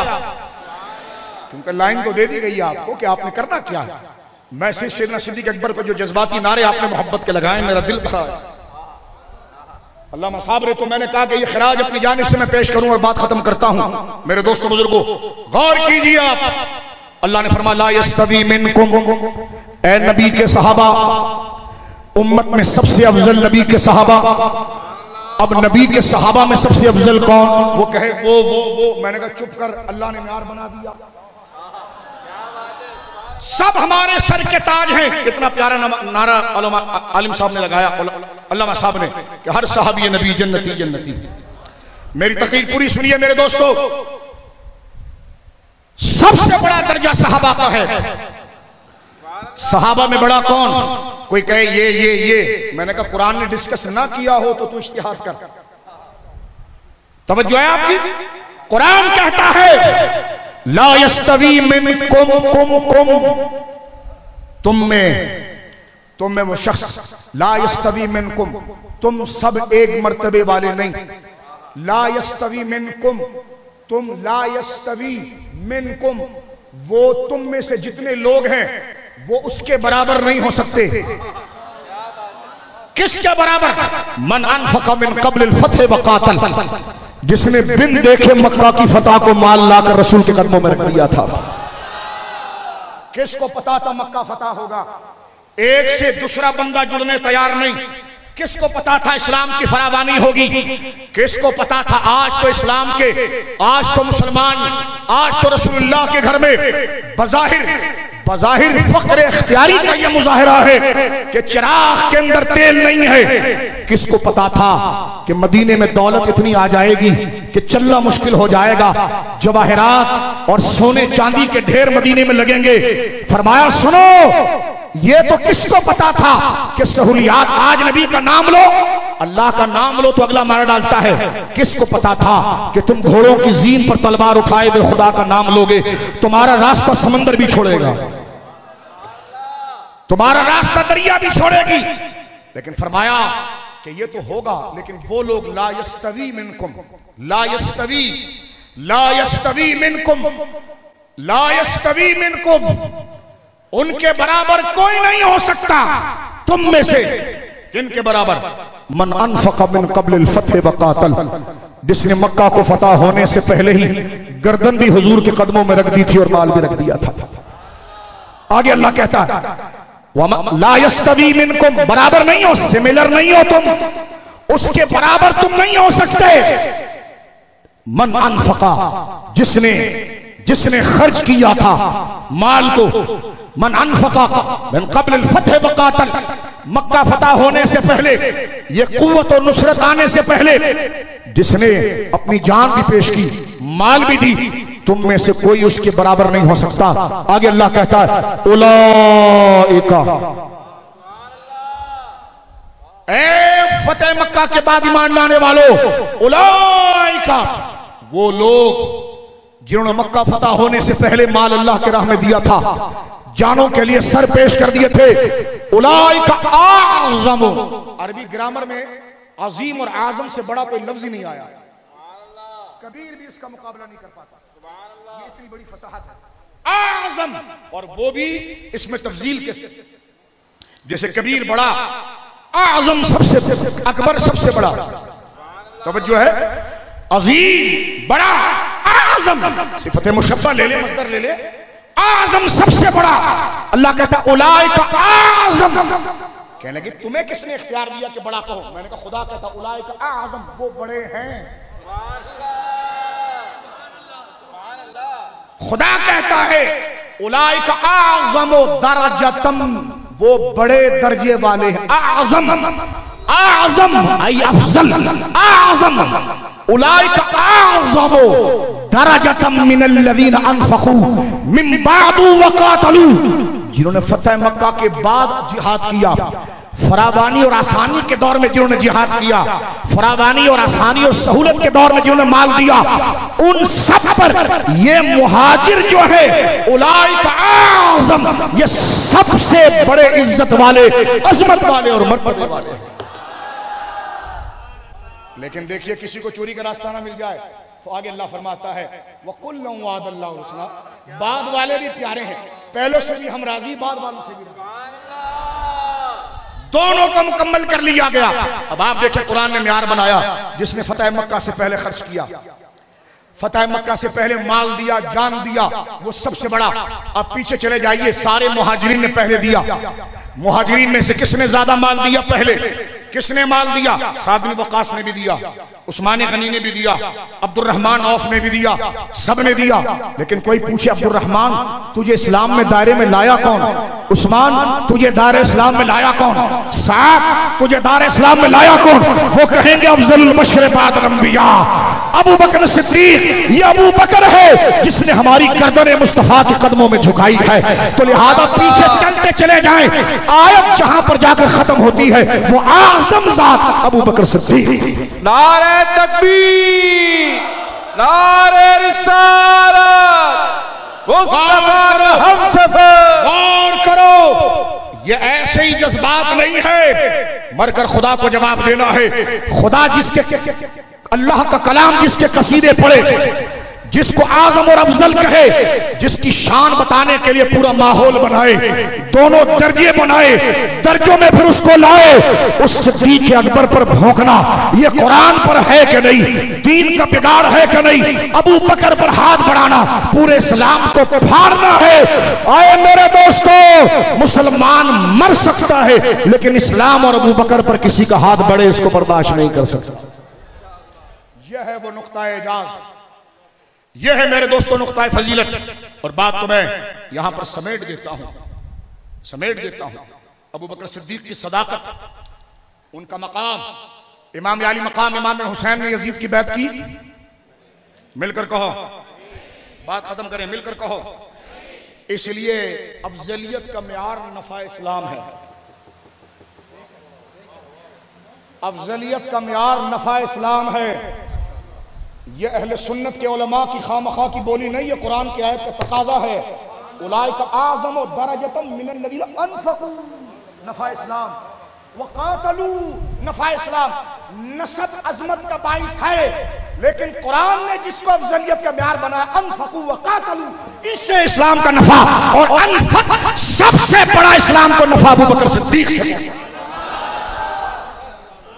क्योंकि लाइन तो दे दी गई आपको कि आपने करना क्या है। मैं सिर्फ सैयदना सिद्दीक़ अकबर को जो जज्बाती नारे आपने मोहब्बत के लगाए, मेरा दिल भरा है। अल्लामा साहब ने तो मैंने कहा कि ये खराज अपनी जानिब से मैं पेश करूं और बात खत्म करता हूं। मेरे दोस्तों बुजुर्गों, गौर कीजिए आप। अल्लाह ने फरमाया ला यस्तवी मिनकुम, ए नबी के सहाबा, उम्मत में सबसे अफजल नबी के सहाबा। अब नबी के सहाबा में सबसे अफजल कौन? वो कहे वो मैंने कहा चुप कर, अल्लाह ने म्यार बना दिया। सब हमारे सर के ताज हैं। कितना प्यारा नारा आलिम साहब ने लगाया, अल्लामा साहब ने, कि हर सहाबी नबी जन्नती जन्नती। मेरी तकरीर पूरी सुनिए मेरे दोस्तों। सबसे बड़ा दर्जा सहाबा का है। सहाबा में बड़ा कौन? कोई कहे ये मैंने कहा कुरान ने डिस्कस ना किया हो तो तू इज्तिहाद कर। तवज्जो है आपकी? कुरान कहता है ला यस्तवी मिनकुम कुम, तुम में वो शख्स, ला यस्तवी मिनकुम, तुम सब एक मर्तबे वाले नहीं। ला यस्तवी मिनकुम, तुम, ला यस्तवी मिनकुम, वो तुम में से जितने लोग हैं वो उसके बराबर नहीं हो सकते। किसके बराबर? मन अनफक़ मिन क़ब्ल अल-फ़त्ह व क़ातल, जिसने बिन देखे मक्का की फतह को माल लाकर रसूल के कदमों में रख दिया था। किसको पता था मक्का फतह होगा? एक से दूसरा बंदा जुड़ने तैयार नहीं। किसको पता था इस्लाम की फरावानी होगी? किसको पता था आज तो इस्लाम के, आज तो मुसलमान, आज तो रसूलुल्लाह के घर में बज़ाहिर फक्र इख्तियारी का यह मुजाहिरा है कि चिराग के अंदर तेल नहीं है। किसको पता था कि मदीने में दौलत इतनी आ जाएगी कि चलना मुश्किल हो जाएगा, जवाहरात और सोने चांदी के ढेर मदीने में लगेंगे। फरमाया सुनो, ये तो किसको पता था कि सहूलियात, आज नबी का नाम लो, अल्लाह का नाम लो तो अगला मार डालता है। किसको पता था कि तुम घोड़ों की जीन पर तलवार उठाए हुए खुदा का नाम लोगे, तुम्हारा रास्ता समंदर भी छोड़ेगा। तुम्हारा रास्ता दरिया भी छोड़ेगी। लेकिन फरमाया कि ये तो होगा, लेकिन वो लोग ला यस्तवी मिनकुम, ला यस्तवी, ला यस्तवी मिनकुम, ला यस्तवी मिनकुम, उनके बराबर कोई नहीं हो सकता तुम में से। किनके बराबर? मन अनफक़ मिन क़ब्ल अल-फ़त्ह व क़ातल, जिसने मक्का को फतह होने से पहले ही गर्दन भी हुजूर के कदमों में रख दी थी और माल भी रख दिया था। आगे अल्लाह कहता है ला यस्तवी मिनकुम, बराबर नहीं हो, सिमिलर नहीं हो तुम, उसके बराबर तुम नहीं हो सकते। मन अनफक़ा, जिसने खर्च किया था माल को, मन अनफक़ा मिन क़ब्ल अल-फ़त्ह व क़ातल, मक्का फतह होने से पहले, ये कुव्वत और नुसरत आने से पहले जिसने अपनी जान भी पेश की, माल भी दी, तुम में से कोई उसके बराबर नहीं हो सकता। आगे अल्लाह कहता है उलाइका, ए फतेह मक्का के बाद ईमान लाने वालों, उलाइका, वो लोग जिन्होंने मक्का फतह होने से पहले माल अल्लाह के राह में दिया था, जानों के लिए सर पेश कर दिए थे। उलाइका आज़म, अरबी ग्रामर में अजीम और आजम से बड़ा कोई लफ्ज ही नहीं आया, कबीर भी इसका मुकाबला नहीं कर पाता, ये इतनी बड़ी फसाहत है। आज़म, और वो भी इसमें तफजील के, जैसे कबीर बड़ा, आज़म सबसे अकबर सबसे बड़ा, तवज्जो है, अजीम बड़ा, आज़म सिफत मुशब्बा ले ले, मस्दर ले ले, आज़म सबसे बड़ा। अल्लाह कहता उलाइका आज़म, कहने लगे तुम्हें किसने इख्तियार दिया कि बड़ा कहो? मैंने कहा खुदा कहता उलाइका आज़म, वो बड़े हैं। खुदा कहता है उलाइका आज़म दरजतम, वो बड़े दर्जे वाले हैं। आज़म, आज़म आई अफजल, आज़म, उलाइका आज़म दरजतम मिनल लज़ीना अनफ़क़ू मिन बादु व क़ातलू, जिन्होंने फतह मक्का के बाद जिहाद किया, फरावानी और आसानी के दौर में जिन्होंने जिहाद किया, फरावानी और आसानी और सहूलत के दौर में जिन्होंने माल दिया, उन सब पर ये मुहाजिर जो है उलाइका आज़म, ये सबसे बड़े इज्जत वाले, अज़मत वाले और मर्तबे वाले। लेकिन देखिए किसी को चोरी का रास्ता ना मिल जाए तो आगे अल्लाह फरमाता है वकुल्लु वअदल्लाहु हुस्ना, बाद वाले भी प्यारे हैं, पहले से भी हम राजी, बाद वालों से भी, दोनों को मुकम्मल कर लिया गया। अब आप देखें कुरान ने म्यार बनाया, जिसने फतह मक्का से पहले खर्च किया, फतह मक्का से पहले माल दिया, जान दिया, वो सबसे बड़ा। अब पीछे चले जाइए, सारे मुहाजिरीन ने पहले दिया। मुहाजिरीन में से किसने ज्यादा माल दिया? पहले किसने माल दिया? साद बिन वक़ास ने भी दिया, उस्मान गनी ने भी दिया, अब्दुर्रहमान औफ ने भी दिया, सब ने दिया। लेकिन कोई पूछे अब्दुर्रहमान तुझे इस्लाम में दायरे में लाया कौन? उस्मान तुझे दायरे इस्लाम में लाया कौन? साद तुझे दायरे इस्लाम में लाया कौन? वो कहेंगे अफज़लुल बशर बाद अंबिया, अबू बकर सिद्दीक। ये अबू बकर है जिसने हमारी गर्दन मुस्तफा के कदमों में झुकाई है। तो लिहाजा पीछे चलते चले जाएं, आयत जहां पर जाकर खत्म होती है वो आज़म ज़ात अबू बकर सिद्दीक। नारे तकबीर, नारे रिसालत, मुस्तफा हमसफर। गौर करो, ये ऐसे ही जज्बात नहीं है, मरकर खुदा को जवाब देना है। खुदा जिसके, अल्लाह का कलाम जिसके कसीदे पढ़े, जिसको आज़म और अफजल कहे, जिसकी शान बताने के लिए पूरा माहौल बनाए, दोनों दर्जे बनाए, दर्जों में फिर उसको लाए, उस सिद्दीक़ अकबर पर भौंकना ये कुरान पर है कि नहीं? दीन का बिगाड़ है कि नहीं? अबू बकर पर हाथ बढ़ाना पूरे इस्लाम को फाड़ना है। आए मेरे दोस्तों, मुसलमान मर सकता है लेकिन इस्लाम और अबू बकर पर किसी का हाथ बढ़े इसको बर्दाश्त नहीं कर सकता। यह है वो नुक्ता एजाज, यह है मेरे दोस्तों नुक्ता फजीलत। और बात तो मैं यहां पर समेट देता हूं। अबू बकर सिद्दीक की सदाकत, उनका मकाम, इमाम अली मकाम इमाम हुसैन ने यजीद की बैत की। मिलकर कहो, बात खत्म करें, मिलकर कहो। इसलिए अफजलियत का मेयार नफा इस्लाम है। अफजलियत का मेयार नफा इस्लाम है। यह अहले सुन्नत के उलमा की खामखा की बोली नहीं, यह कुरान की आयत का तकाजा है। उलाइका आज़म दरजतम मिनल्लज़ीना अनफ़क़ू नफ़ा इस्लाम वक़ातलू नफ़ा इस्लाम। नसब अज़मत का बाइस है, लेकिन कुरान ने जिसको अफजलियत का म्यार बनाया अनफ़क़ू वक़ातलू, इससे इस्लाम का नफा। और अनफ़क़ सबसे बड़ा इस्लाम को नफा अबू बकर सिद्दीक़ से।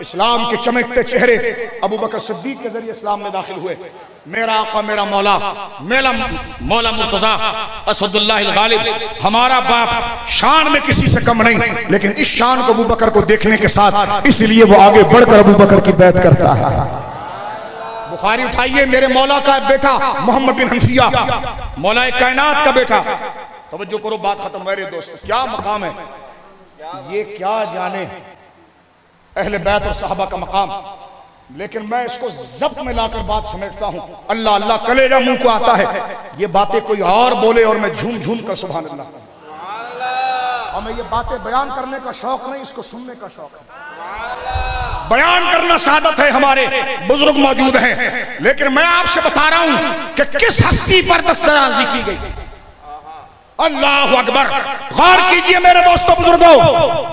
इस्लाम के चमकते चेहरे अबू बकर सिद्दीक़ के जरिए इस्लाम में दाखिल हुए। मेरा आका, मेरा मौला, मेरा मौला मुर्तज़ा असदुल्लाह अल गालिब, हमारा बाप शान में किसी से कम नहीं, लेकिन इस शान को अबू बकर को देखने के साथ इसलिए वो आगे बढ़कर अबू बकर की बैत करता है। बुखारी उठाइए, मेरे मौला का बेटा मोहम्मद बिन हनफिया, मौला कायनात का बेटा। तवज्जो करो, बात खत्म। मेरे दोस्त, क्या मकाम है ये, क्या जाने अहले बैत और साहबा का मकाम। लेकिन मैं इसको जब्त में लाकर बात समेटता हूं। अल्लाह अल्लाह कलेजा मुंह को आता है, ये बातें कोई और बोले और मैं झूम झूम कर सुभान अल्लाह। हमें ये बातें बयान करने का शौक नहीं, इसको सुनने का शौक है। बयान करना सादत है, हमारे बुजुर्ग मौजूद हैं, लेकिन मैं आपसे बता रहा हूं कि किस हस्ती पर दस्तराजी की गई। अल्लाह अकबर, गौर कीजिए मेरे दोस्तों बुजुर्गों।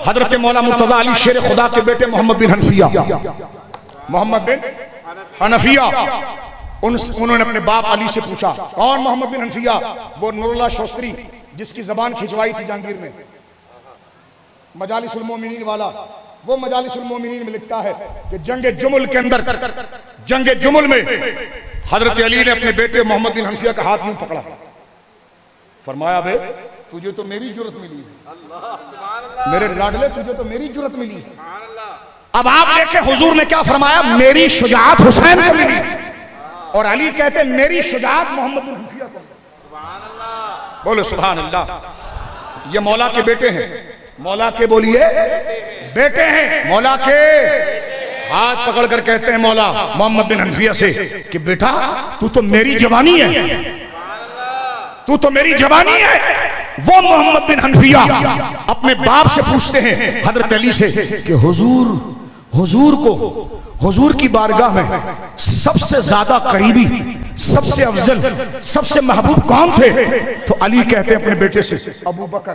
हजरत मौला मुर्तज़ा अली शेर खुदा के बेटे मोहम्मद बिन हनफिया, मोहम्मद बिन हनफिया, उन्होंने अपने बाप अली से पूछा, कौन मोहम्मद बिन हनफिया? वो नूरुल्लाह शोस्त्री जिसकी जबान खिंचवाई थी जहांगीर ने, मजालिसुल मोमिनीन वाला। वो मजालिसुल मोमिनीन में लिखता है कि जंगे जुमुल के अंदर, जंगे जुमुल में हजरत अली ने अपने बेटे मोहम्मद बिन हनफिया का हाथ मुंह पकड़ा, फरमाया, बे तुझे तो मेरी जुर्रत मिली, मेरे लाडले तुझे तो मेरी जुर्रत मिली। अब आप देखें हुजूर ने क्या फरमाया, मेरी शुजाअत हुसैन को मिली, और अली कहते मेरी शुजाअत मोहम्मद बिन हनफिया को मिली। बोलो सुभान अल्लाह। ये मौला के बेटे हैं, मौला के बोलिए बेटे हैं, मौला के हाथ पकड़ कर कहते हैं मौला मोहम्मद बिन हनफिया से कि बेटा तू तो मेरी जवानी है, तू तो मेरी जवानी है। वो मोहम्मद बिन हनफिया अपने बाप से पूछते हैं हजरत अली से कि हुजूर को, हुजूर की बारगाह में सबसे ज्यादा करीबी, सबसे अफजल, सबसे महबूब कौन थे? तो अली कहते हैं अपने बेटे से, अबू बकर।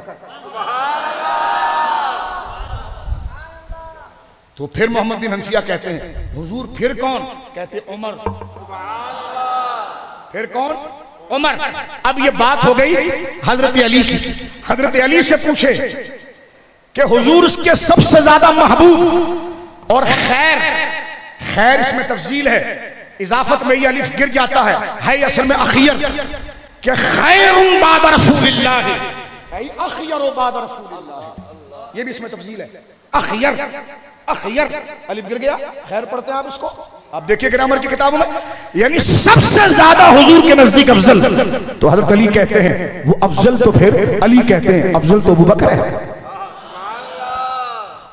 तो फिर मोहम्मद बिन हनफिया कहते हैं, हुजूर फिर कौन? कहते उमर। फिर कौन? उमर। अब ये बात हो गई हजरत अली की। हजरत अली से पूछे कि हुजूर के सबसे ज्यादा महबूब और खैर, खैर इसमें तफजील है, इजाफत में ये अलिफ गिर जाता है असल में अखियर, कि खैरुन बाद रसूलिल्लाह, अखियर बाद रसूलिल्लाह, ये भी इसमें तफजील है। अखियर, अखियर अलिफ गिर गया, खैर पढ़ते हैं आप इसको, आप देखिए ग्रामर की किताबों में, यानी सबसे ज्यादा हुजूर के नजदीक अफजल। तो हजरत अली कहते हैं वो अफजल, तो फिर अली कहते हैं अफजल तो अबू बकर है।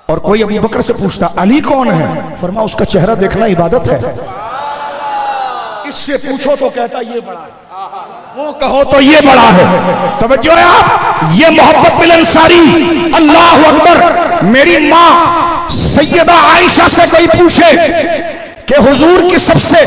और कोई अबू बकर से पूछता अली कौन है? फरमा उसका चेहरा देखना इबादत है। इससे पूछो तो कहता ये बड़ा है, वो कहो तो ये बड़ा है। तवज्जो है आप, ये मोहब्बत बिल अंसारी, अल्लाह अकबर। मेरी माँ सैयदा आयशा से कोई पूछे कि हुजूर की सबसे,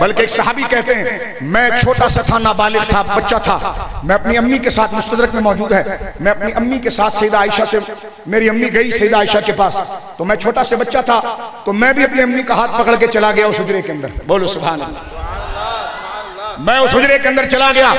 बल्कि एक सहाबी कहते हैं मैं छोटा सा था, नाबालिग था, बच्चा था, मैं अपनी अम्मी के साथ, मुस्तदरक में मौजूद है, मैं अपनी अम्मी के साथ सैयदा आयशा से, मेरी अम्मी गई सैयदा आयशा के पास, तो मैं छोटा से बच्चा था, तो मैं भी अपनी अम्मी का हाथ पकड़ के चला गया उस हुजरे के अंदर। बोलो सुभान अल्लाह। मैं उस हुजरे के अंदर चला गया,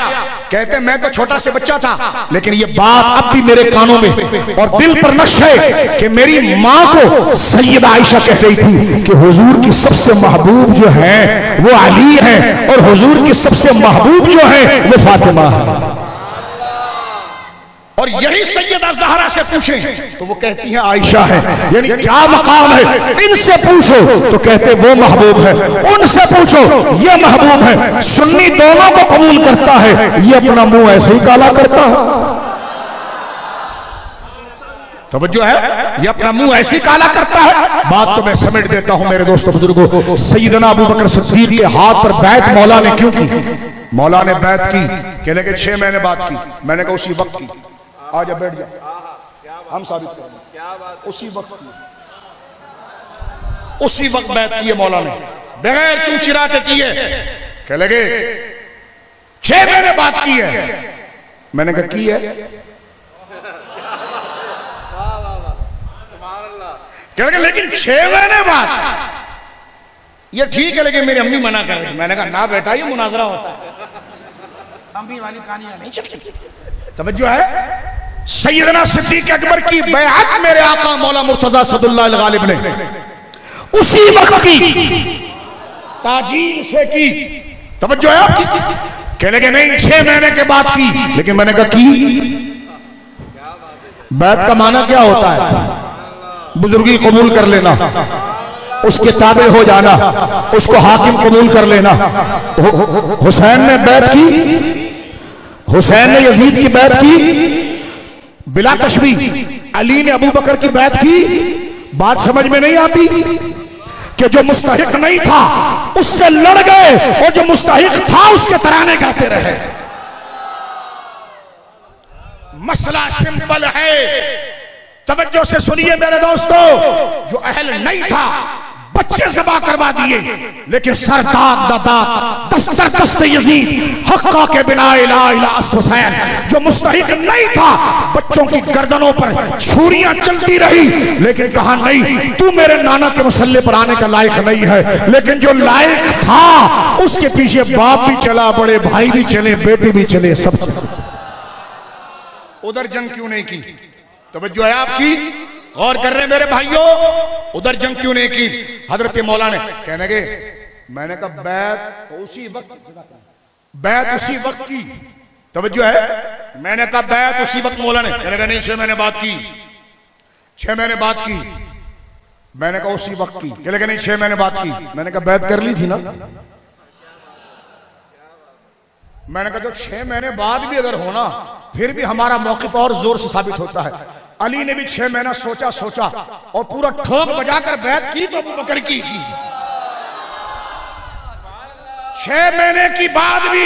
कहते मैं तो छोटा से बच्चा था, लेकिन ये बात अब भी मेरे कानों में और दिल पर नक्श है कि मेरी माँ को सैयदा आयशा कह रही थी कि हुजूर की सबसे महबूब जो है वो अली है, और हुजूर की सबसे महबूब जो है वो फातिमा है। और यही सैयदा ज़हरा से पूछे तो वो कहती है आयशा है, यानी क्या मकाम है? इनसे पूछो तो कहते वो महबूब है, उनसे पूछो ये महबूब है। सुन्नी दोनों को कबूल करता है, ये अपना मुंह ऐसे ही काला करता है। तो जो है ये अपना मुंह ऐसे ही काला करता है। बात तो मैं समेट देता हूं मेरे दोस्तों बुजुर्गों। सैयदना अबू बकर सिद्दीक के हाथ पर बैत मौला ने क्यों की? मौला ने बैत की, कहने के 6 महीने बात की। मैंने कहा उसी वक्त की। आ जा, बैठ जा, हम साबित करेंगे। उसी वक्त की, उसी वक्त बैत की है मौला ने, बगैर चूचिरा के की है। कह लगे 6 महीने बात की है। मैंने कहा की है? कह लगे लेकिन 6 महीने बाद। ये ठीक है लेकिन मेरी अम्मी मना कर रही। मैंने कहा ना बेटा ये मुनाजरा होता है, अम्मी वाली कहानियां नहीं चलती। तवज्जो है। सैयदना सिद्दीक अकबर की बैअत मेरे आका मौला मुर्तजा सदुल्लाह अल गालिब ने उसी वक्त की, ताजील से की। तवज्जो है आपकी? कह लगे नहीं 6 महीने के बाद की। लेकिन मैंने कहा की। बैत का माना क्या होता है? बुजुर्गी कबूल कर लेना, उसके ताबे हो जाना, उसको हाकिम कबूल कर लेना। हुसैन ने बैत की, हुसैन ने यजीद की बैत की बिला तशबीह। अली ने अबू बकर की बैत की। बात समझ में नहीं आती कि जो मुस्तहिक नहीं था उससे लड़ गए और जो मुस्तहिक था उसके तराने गाते रहे। मसला सिंपल है, तवज्जो से सुनिए मेरे दोस्तों। जो अहल नहीं था बच्चे ज़बा करवा दिए, लेकिन सरदार दादा दस्तर दस्ते यजीद हक्का के बिना इला इला हुसैन जो मुस्तहिक नहीं था, बच्चों की गर्दनों पर छुरियां चलती रही, लेकिन कहा नहीं तू मेरे नाना के मसल्ले पर आने का लायक नहीं है। लेकिन जो लायक था उसके पीछे बाप भी चला, बड़े भाई भी चले, बेटे भी चले, सब चले। उधर जंग क्यों नहीं की? तवज्जो है आपकी? गौर कर रहे हैं मेरे भाइयों? उधर जंग क्यों नहीं की? हजरत मौला ने कहने के मैंने कहा बैत उसी वक्त की। तवज्जो है? मैंने कहा बैत उसी वक्त। मौला ने कहने का नहीं 6 महीने बाद की, 6 महीने बाद की। मैंने कहा उसी वक्त की। कहने का नहीं 6 महीने बाद की। मैंने कहा बैत कर ली थी ना। मैंने कहा तो 6 महीने बाद भी अगर होना फिर भी हमारा मौकिफ और जोर से साबित होता है। अली ने भी 6 महीना सोचा और पूरा ठोक बजाकर बैत की तो अबू बकर की। 6 महीने की बाद भी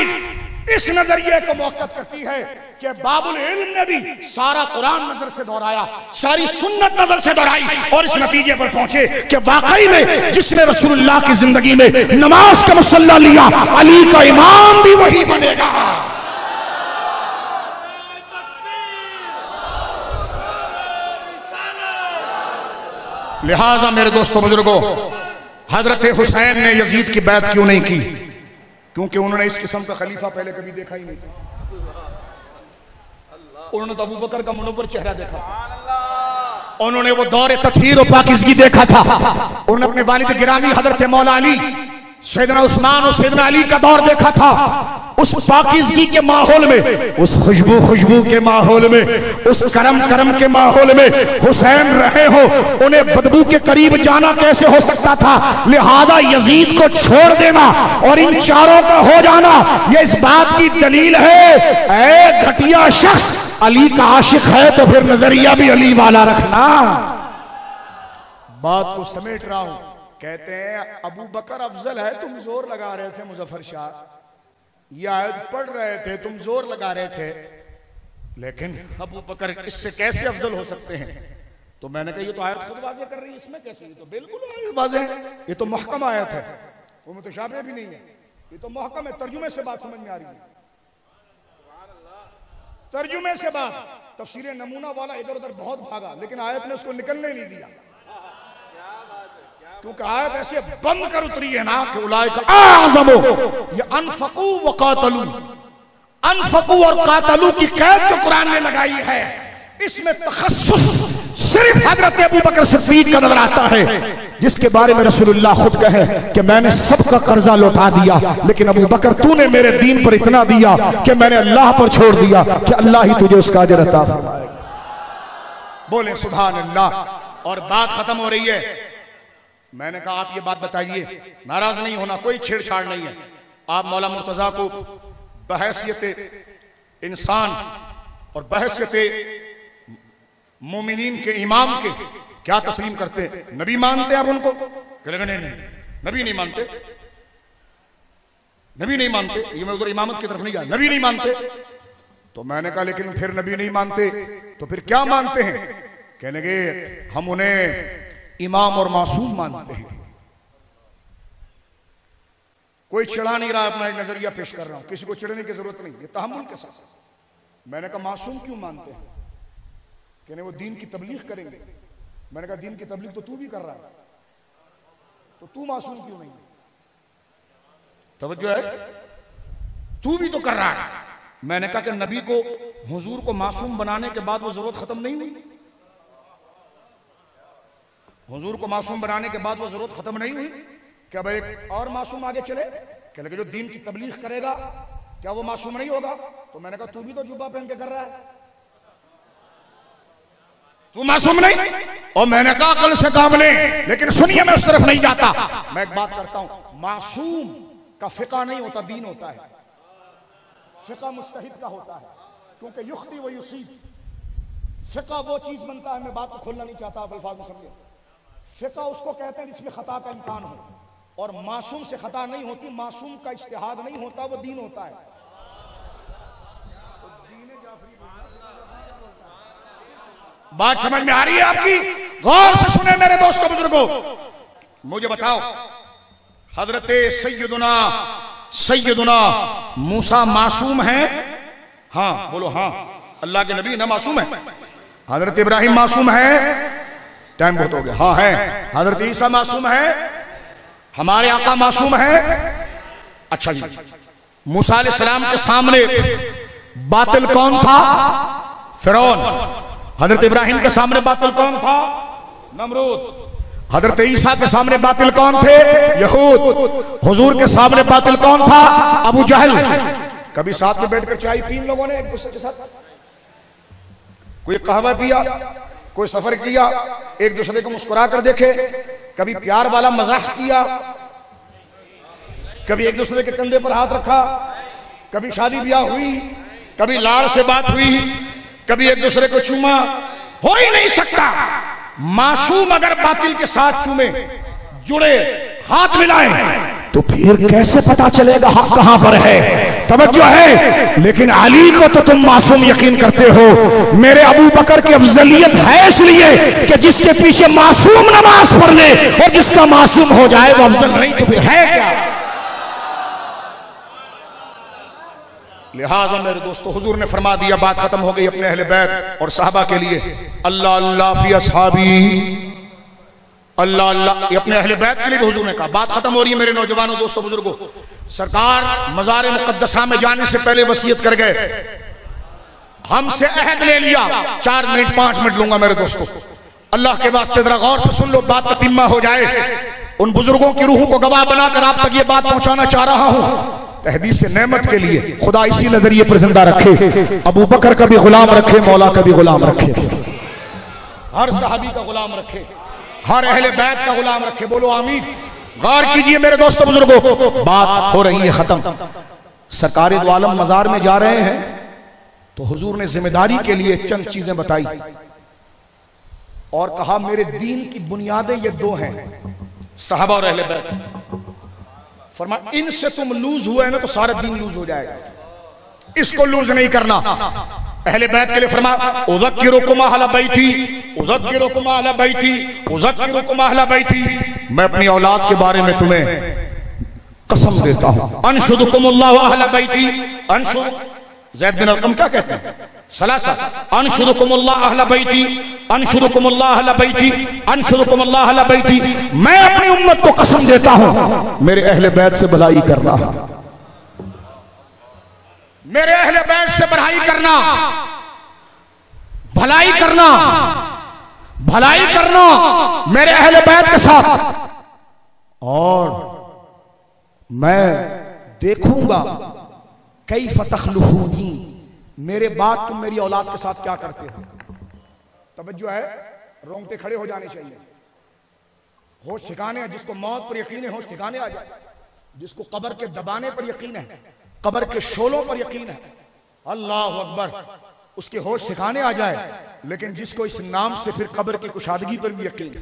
इस नजरिए को मौक़िफ़ करती है कि बाबुल इल्म ने भी सारा कुरान नजर से दोहराया, सारी सुन्नत नजर से दोहराई और इस नतीजे पर पहुंचे कि वाकई में जिसने रसूलुल्लाह की जिंदगी में नमाज का मुसल्ला लिया, अली का इमाम भी वही बनेगा। लिहाजा मेरे दोस्तों बुजुर्गों, हजरत हुसैन ने यजीद की बैत क्यों नहीं की? क्योंकि उन्होंने इस किस्म का खलीफा पहले कभी देखा ही नहीं था। उन्होंने तो अबू बकर का मुनव्वर चेहरा देखा, उन्होंने वो दौर तत्हीर और पाकीज़गी देखा था, उन्होंने अपने वालिद गिरामी हजरत मौला अली, सैयदना उस्मान और सैयदना अली का दौर देखा था। उस पाकीज़गी के माहौल में, उस खुशबू के माहौल में, उस करम के माहौल में हुसैन रहे हो, उन्हें बदबू के करीब जाना कैसे हो सकता था? लिहाजा यजीद को छोड़ देना और इन चारों का हो जाना, यह इस बात की दलील है ऐ घटिया शख्स, अली का आशिक है तो फिर नजरिया भी अली वाला रखना। बात को समेट रहा हूं। कहते हैं अबू बकर अफजल है, तुम जोर लगा रहे थे मुजफ्फर शाह, ये आयत पढ़ रहे थे, तुम जोर लगा रहे थे, लेकिन अबू बकर इससे कैसे अफजल हो सकते हैं? तो मैंने कहा ये तो आयत खुद वाज़ेह कर रही है, इसमें कैसे? ये तो बिल्कुल वाज़ेह है, ये तो मुहकम आयत है, वो मुतशाबिह भी नहीं है, ये तो मुहकम है। तर्जुमे से बात समझ में आ रही है, तर्जुमे से बात। तफसीर नमूना वाला इधर उधर बहुत भागा, लेकिन आयत ने उसको निकलने नहीं दिया, क्योंकि आयत ऐसे बंद कर उतरी है ना कि उलाइका आज़मो, ये अनफकू व कातलू, अनफकू और कातलू की कैद जो कुरान ने लगाई है, इसमें तखस्सुस सिर्फ हजरत अबू बकर सिद्दीक का नजर आता है, जिसके बारे में रसूलुल्लाह खुद कहे कि मैंने सबका कर्जा लौटा दिया, लेकिन अबू बकर तूने मेरे दीन पर इतना दिया कि मैंने अल्लाह पर छोड़ दिया कि अल्लाह ही तुझे उसका अजर अता फरमाएगा। बोले सुभान अल्लाह। और बात खत्म हो रही है। मैंने कहा आप ये बात बताइए, नाराज नहीं होना, कोई छेड़छाड़ नहीं है। आप मौला मुर्तजा को बहैसियत इंसान और बहैसियत मोमिनीन के इमाम के क्या तस्लीम करते हैं? नबी मानते हैं आप उनको? नहीं, नबी नहीं मानते, नबी नहीं मानते। ये मैं उधर इमामत की तरफ नहीं गया, नबी नहीं मानते। तो मैंने कहा लेकिन फिर नबी नहीं मानते तो फिर क्या मानते हैं? कहने लगे हम उन्हें इमाम और मासूम मानते हैं। कोई चिढ़ा नहीं रहा, अपना एक नजरिया पेश कर रहा हूं, किसी को चिढ़ने की जरूरत नहीं, ये तहम्मुल के साथ। मैंने कहा मासूम क्यों मानते हैं? कहने वो दीन की तबलीग करेंगे। मैंने कहा दीन की तबलीग तो तू भी कर रहा है, तो तू मासूम क्यों नहीं? तवज्जो है, तू भी तो कर रहा है। मैंने कहा कि नबी को, हुजूर को मासूम बनाने के बाद वो जरूरत खत्म नहीं हुई? हुजूर को मासूम बनाने के बाद वो जरूरत खत्म नहीं हुई? क्या भाई एक और मासूम आगे चले? क्या लगे जो दीन की तबलीग करेगा क्या वो मासूम नहीं होगा? तो मैंने कहा तू भी तो जुब्बा पहन के कर रहा है, तू मासूम नहीं? और मैंने कहा अकल से काम ले, लेकिन सुनिए मैं उस तरफ नहीं जाता। मैं एक बात करता हूं, मासूम का फिका नहीं होता, दीन होता है। फिका मुज्तहिद का होता है, क्योंकि युख्ती व युसीब। फिका वो चीज बनता है, मैं बात को खोलना नहीं चाहता, आप अल्फाज में समझे। फिका उसको कहते हैं जिसमें खता का इम्कान हो, और मासूम से खता नहीं होती। मासूम का इज्तिहाद नहीं होता, वो दीन होता है। बात समझ में आ रही है आपकी? गौर से सुने मेरे दोस्तों बुजुर्गों, मुझे बताओ हजरत सैयदुना मूसा मासूम है? हाँ बोलो हाँ। अल्लाह के नबी ना मासूम है? हजरत इब्राहिम मासूम है? टाइम बहुत हो गया। हाँ है। हजरत ईसा मासूम है? हमारे आका मासूम है? अच्छा जी, मूसा अलैहिस्सलाम के सामने बातिल कौन था? फिरौन। हजरत इब्राहिम के सामने बातिल कौन था? नमरूद। हजरत ईसा के सामने बातिल कौन थे? यहूद। हुजूर के सामने बातिल कौन था? अबू जहल। कभी साथ में बैठकर चाय पी इन लोगों ने एक दूसरे के साथ? कोई कहवा पिया, कोई सफर किया, एक दूसरे को मुस्कुरा कर देखे, कभी प्यार वाला मजाक किया, कभी एक दूसरे के कंधे पर हाथ रखा, कभी शादी ब्याह हुई, कभी लाड़ से बात हुई, कभी एक दूसरे को चूमा? हो ही नहीं सकता। मासूम अगर बातिल के साथ चूमे, जुड़े, हाथ मिलाएं, तो फिर कैसे पता चलेगा हक कहां पर है? तवज्जो है। लेकिन अली को तो तुम मासूम यकीन करते हो। मेरे अबू बकर की अफजलियत है इसलिए कि जिसके पीछे मासूम नमाज पढ़ ले और जिसका मासूम हो जाए वो अफजल नहीं, तो फिर है क्या? लिहाजा मेरे दोस्तों, हुजूर ने फरमा दिया, बात खत्म हो गई अपने अहले बैत और साहबा के लिए। अल्लाह अल्लाह फी असहाबी, अल्लाह अल्लाह, ये अपने अहले बैत के लिए भी हुजूर ने कहा। बात खत्म हो रही है मेरे नौजवानों, दोस्तों, बुजुर्गों। सरकार मज़ार मुक़द्दसा में जाने से पहले वसीयत कर गए, हमसे अहद ले लिया। 4 मिनट 5 मिनट लूंगा मेरे दोस्तों, अल्लाह के वास्ते जरा गौर से सुन लो, बात ततिम्मा हो जाए। उन बुजुर्गों की रूह को गवाह बनाकर आप तक ये बात पहुंचाना चाह रहा हूं। तहदीस से नेमत के लिए खुदा इसी नजरिए पर जिंदा रखे। अबू बकर का भी गुलाम रखे, मौला का भी गुलाम रखे, हर सहाबी का गुलाम रखे, हर अहले बैत का गुलाम रखे। बोलो आमीन। गौर कीजिए मेरे दोस्तों बुजुर्गों, बात हो रही है खत्म। सरकार दो आलम मजार में जा रहे हैं तो हुजूर ने जिम्मेदारी के लिए चंद चीजें बताई और कहा मेरे दीन की बुनियादें ये 2 हैं, सहाबा और अहले बैत। फरमा इनसे तुम लूज हुए ना तो सारा दीन लूज हो जाएगा, इसको लूज नहीं करना। अहले बैत के लिए फरमा उज़क्किरुकुम अहला बैती, उज़क्किरुकुम अहला बैती, उज़क्किरुकुम अहला बैती। मैं अपनी औलाद के बारे में तुम्हें कसम देता हूं। अनशुदुकुमुल्लाहु अहला बैती, ज़ैद बिन अर्क़म क्या कहते हैं? सलासा अनशुदुकुमुल्लाह अहला बैती, अनशुदुकुमुल्लाह अहला बैती, अनशुदुकुमुल्लाह अहला बैती। मैं अपनी उम्मत को कसम देता हूं मेरे अहले बैत से भलाई करना, मेरे अहले बैत से भलाई करना, भलाई करना, भलाई करना मेरे अहले बैत के साथ। और मैं देखूंगा कई फतखलुहूनी, मेरे बाद तुम मेरी औलाद के साथ क्या करते हो। तवज्जो है, रोंगटे खड़े हो जाने चाहिए, होश ठिकाने हैं। जिसको मौत पर यकीन है होश ठिकाने आ जाए, जिसको कब्र के दबाने पर यकीन है, कब्र के शोलों पर यकीन है, अल्लाह अकबर, उसके होश ठिकाने आ जाए। लेकिन जिसको इस नाम से फिर कब्र की कुशादगी पर भी यकीन है,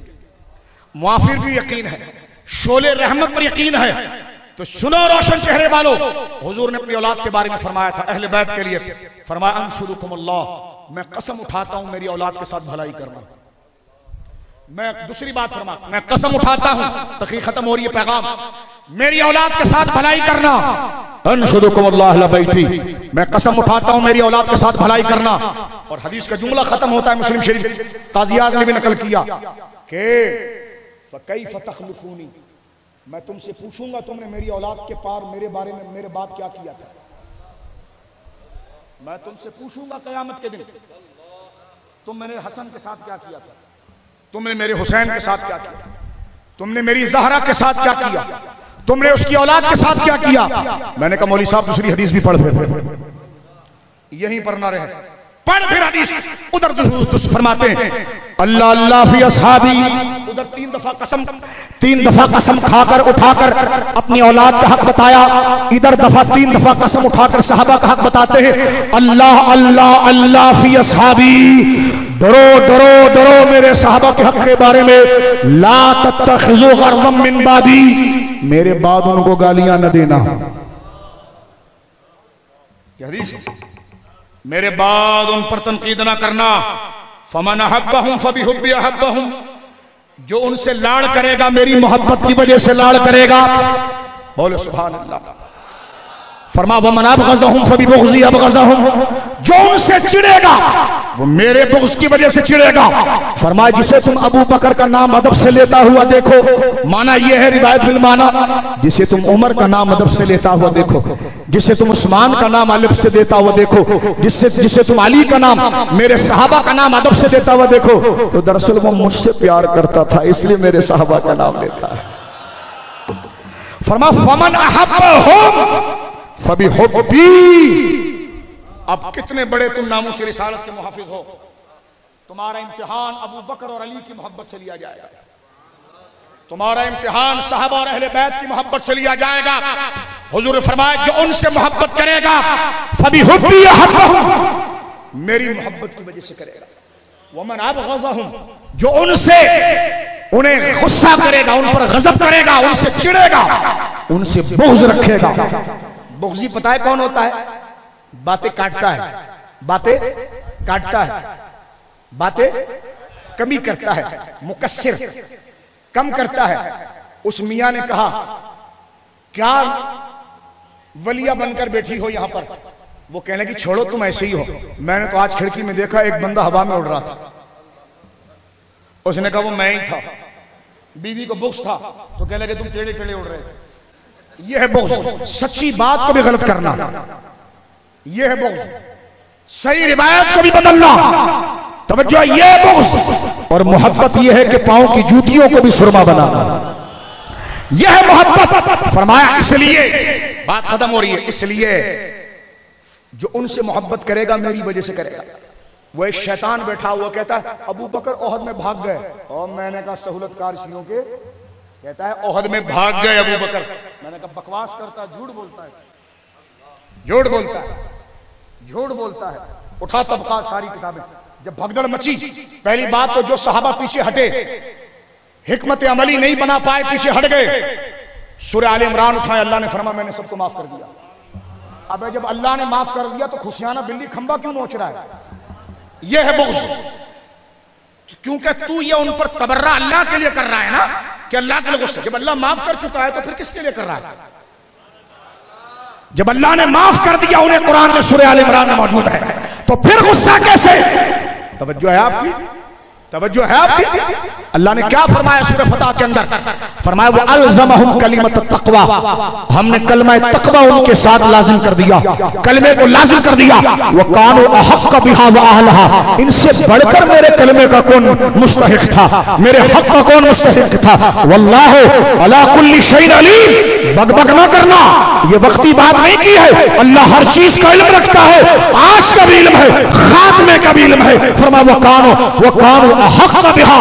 मुआफिर भी यकीन है, शोले रहमत पर यकीन है, तो सुनो रोशन चेहरे वालों, हुजूर ने अपनी औलाद के बारे में फरमाया था अहले बैत के लिए, फरमाया अनशुरुकुमुल्लाह, मैं कसम उठाता हूं मेरी औलाद के साथ भलाई करना। मैं दूसरी बात फरमा, मैं कसम उठाता हूं, तकरीर खत्म हो रही है, पैगाम, मेरी औलाद के साथ भलाई करना। अनशुदुकुमुल्लाह ला बैठी, मैं कसम उठाता हूं मेरी औलाद के साथ भलाई करना। और हदीस का जुमला खत्म होता है मुस्लिम शरीफ, काज़ी आज़म ने भी नकल किया कि फकैफ तखलुफूनी, मैं तुमसे पूछूंगा तुमने मेरी औलाद के पार मेरे बारे में मेरे बाद क्या किया था। मैं तुमसे पूछूंगा क़यामत के दिन तुम मेरे हसन के साथ क्या किया था, तुमने मेरे हुसैन के साथ क्या किया, तुमने मेरी ज़हरा के साथ क्या किया, तुमने उसकी औलाद के साथ क्या किया। मैंने कहा मौलवी साहब दूसरी हदीस भी पढ़ फिर यहीं पर ना रहे, पढ़ फिर हदीस। उधर फरमाते हैं अल्लाह अल्लाह फी असहाबी, उधर तीन दफा कसम खाकर उठाकर अपनी औलाद का हक बताया, इधर तीन दफा कसम उठाकर सहाबा का हक बताते हैं। अल्लाह अल्लाह अल्लाह फी असहाबी, डरो डरो डरो मेरे सहाबा के हक के बारे में। ला तत्तखिजू गर्वम मिन बादी, मेरे बाद उनको गालियां न देना। यह हदीस मेरे बाद उन पर तनकीद ना करना। फमन अहब्बहुम फबिहुब्बी अहब्बहुम, जो उनसे लाड़ करेगा मेरी मोहब्बत की वजह से लाड़ करेगा। बोले सुभान अल्लाह। फरमा वमन अबग़ज़हुम फबिबुग़ज़ी अबग़ज़हुम, जो उनसे चिढ़ेगा वो मेरे बुग़्ज़ की वजह से चिढ़ेगा। फरमाया जिसे तुम अबू बकर का नाम अदब से लेता हुआ देखो, माना यह है रिवायत बिल माना, जिसे तुम उमर का नाम अदब से लेता हुआ देखो, जिसे तुम उस्मान का नाम अदब से देता हुआ देखो, जिसे तुम अली का नाम, मेरे सहाबा का नाम अदब से देता हुआ देखो, तो दरअसल वो मुझसे प्यार करता था इसलिए मेरे सहाबा का नाम लेता है। फरमा फमन अहब्बहुम फबिहुब्बी, अब कितने बड़े तुम नामूस रिसालत के मुहाफिज हो, तुम्हारा इम्तिहान अबू बकर और अली की मोहब्बत से लिया जाएगा, तुम्हारा इम्तिहान सहाबा और अहले बैत की मोहब्बत से लिया जाएगा। हुजूर फरमाया जो उनसे मोहब्बत करेगा फबिहुब्बी अहब्बहुम, मेरी मोहब्बत की वजह से करेगा। वमन अबग़ज़हुम, जो उनसे उन्हें गुस्सा करेगा, उन पर गजब करेगा, उनसे चिढ़ेगा, उनसे बुग़्ज़ रखेगा। बुग़्ज़ी पता है कौन होता है? बातें काटता है, बातें काटता है, बातें कमी करता है, मुकस्सिर कम करता है। उस मियां ने कहा क्या वलिया बनकर बैठी हो यहां पर? वो कहने लगी छोड़ो तुम ऐसे ही हो, मैंने तो आज खिड़की में देखा एक बंदा हवा में उड़ रहा था। उसने कहा वो मैं ही था। बीवी को बुग़्ज़ था तो कहने लगे तुम टेढ़े टेढ़े उड़ रहे थे। यह है बुग़्ज़, सच्ची बात को भी गलत करना, यह है बुग़्ज़, सही रिवायत को भी बदलना। तवज्जो, ये बुग़्ज़। और मोहब्बत यह है कि पांव की जूतियों को भी सुरमा बनाना, यह है मोहब्बत। फरमाया इसलिए, बात खत्म हो रही है, इसलिए जो उनसे मोहब्बत करेगा मेरी वजह से करेगा। वो एक शैतान बैठा हुआ कहता है अबू बकर ओहद में भाग गए, और मैंने कहा सहूलतकार शियों के, कहता है ओहद में भाग गए अबू बकर। मैंने कहा बकवास करता है, झूठ बोलता है, झूठ बोलता है, झूठ बोलता है। उठा तबका सारी किताबें, जब भगदड़ मची, पहली बात तो जो सहाबा पीछे हटे, हिकमत अमली नहीं बना पाए, पीछे हट गए। सूरह आले इमरान उठाए, अल्लाह ने फरमाया मैंने सबको माफ कर दिया। अब जब अल्लाह ने माफ कर दिया तो खुशियाना बिल्ली खंबा क्यों नोच रहा है? यह है बुग़्ज़, क्योंकि तू ये उन पर तबर्रा अल्लाह के लिए कर रहा है ना, कि अल्लाह के लिए गुस्सा। जब अल्लाह माफ कर चुका है तो फिर किसके लिए कर रहा है? जब अल्लाह ने माफ कर दिया उन्हें, कुरान में सूरह आले इमरान में मौजूद है, तो फिर गुस्सा कैसे? तवज्जो है आपकी, तवज्जो है आपकी। अल्लाह ने क्या फरमाया सूरह फतह के अंदर? फरमाया वो अलज़महुम कलिमत तक़वा, हमने कलमा तक़वा उनके साथ लाजिम कर दिया, कलमे को लाजिम कर दिया। वो कानू अहक़्क़ बिहा व अहलहा, इनसे बढ़कर मेरे कलमे का कौन मुस्तहिक़ था, मेरे हक का कौन मुस्तहिक़ था। वल्लाहु अला कुल्ली शैइन अलीम, बकबक ना करना, ये वक्ती बात नहीं की है, अल्लाह हर चीज का इल्म रखता है, आज का भी इल्म है, खात्मे का भी इल्म है। फरमाया वो कानू अहक़्क़ बिहा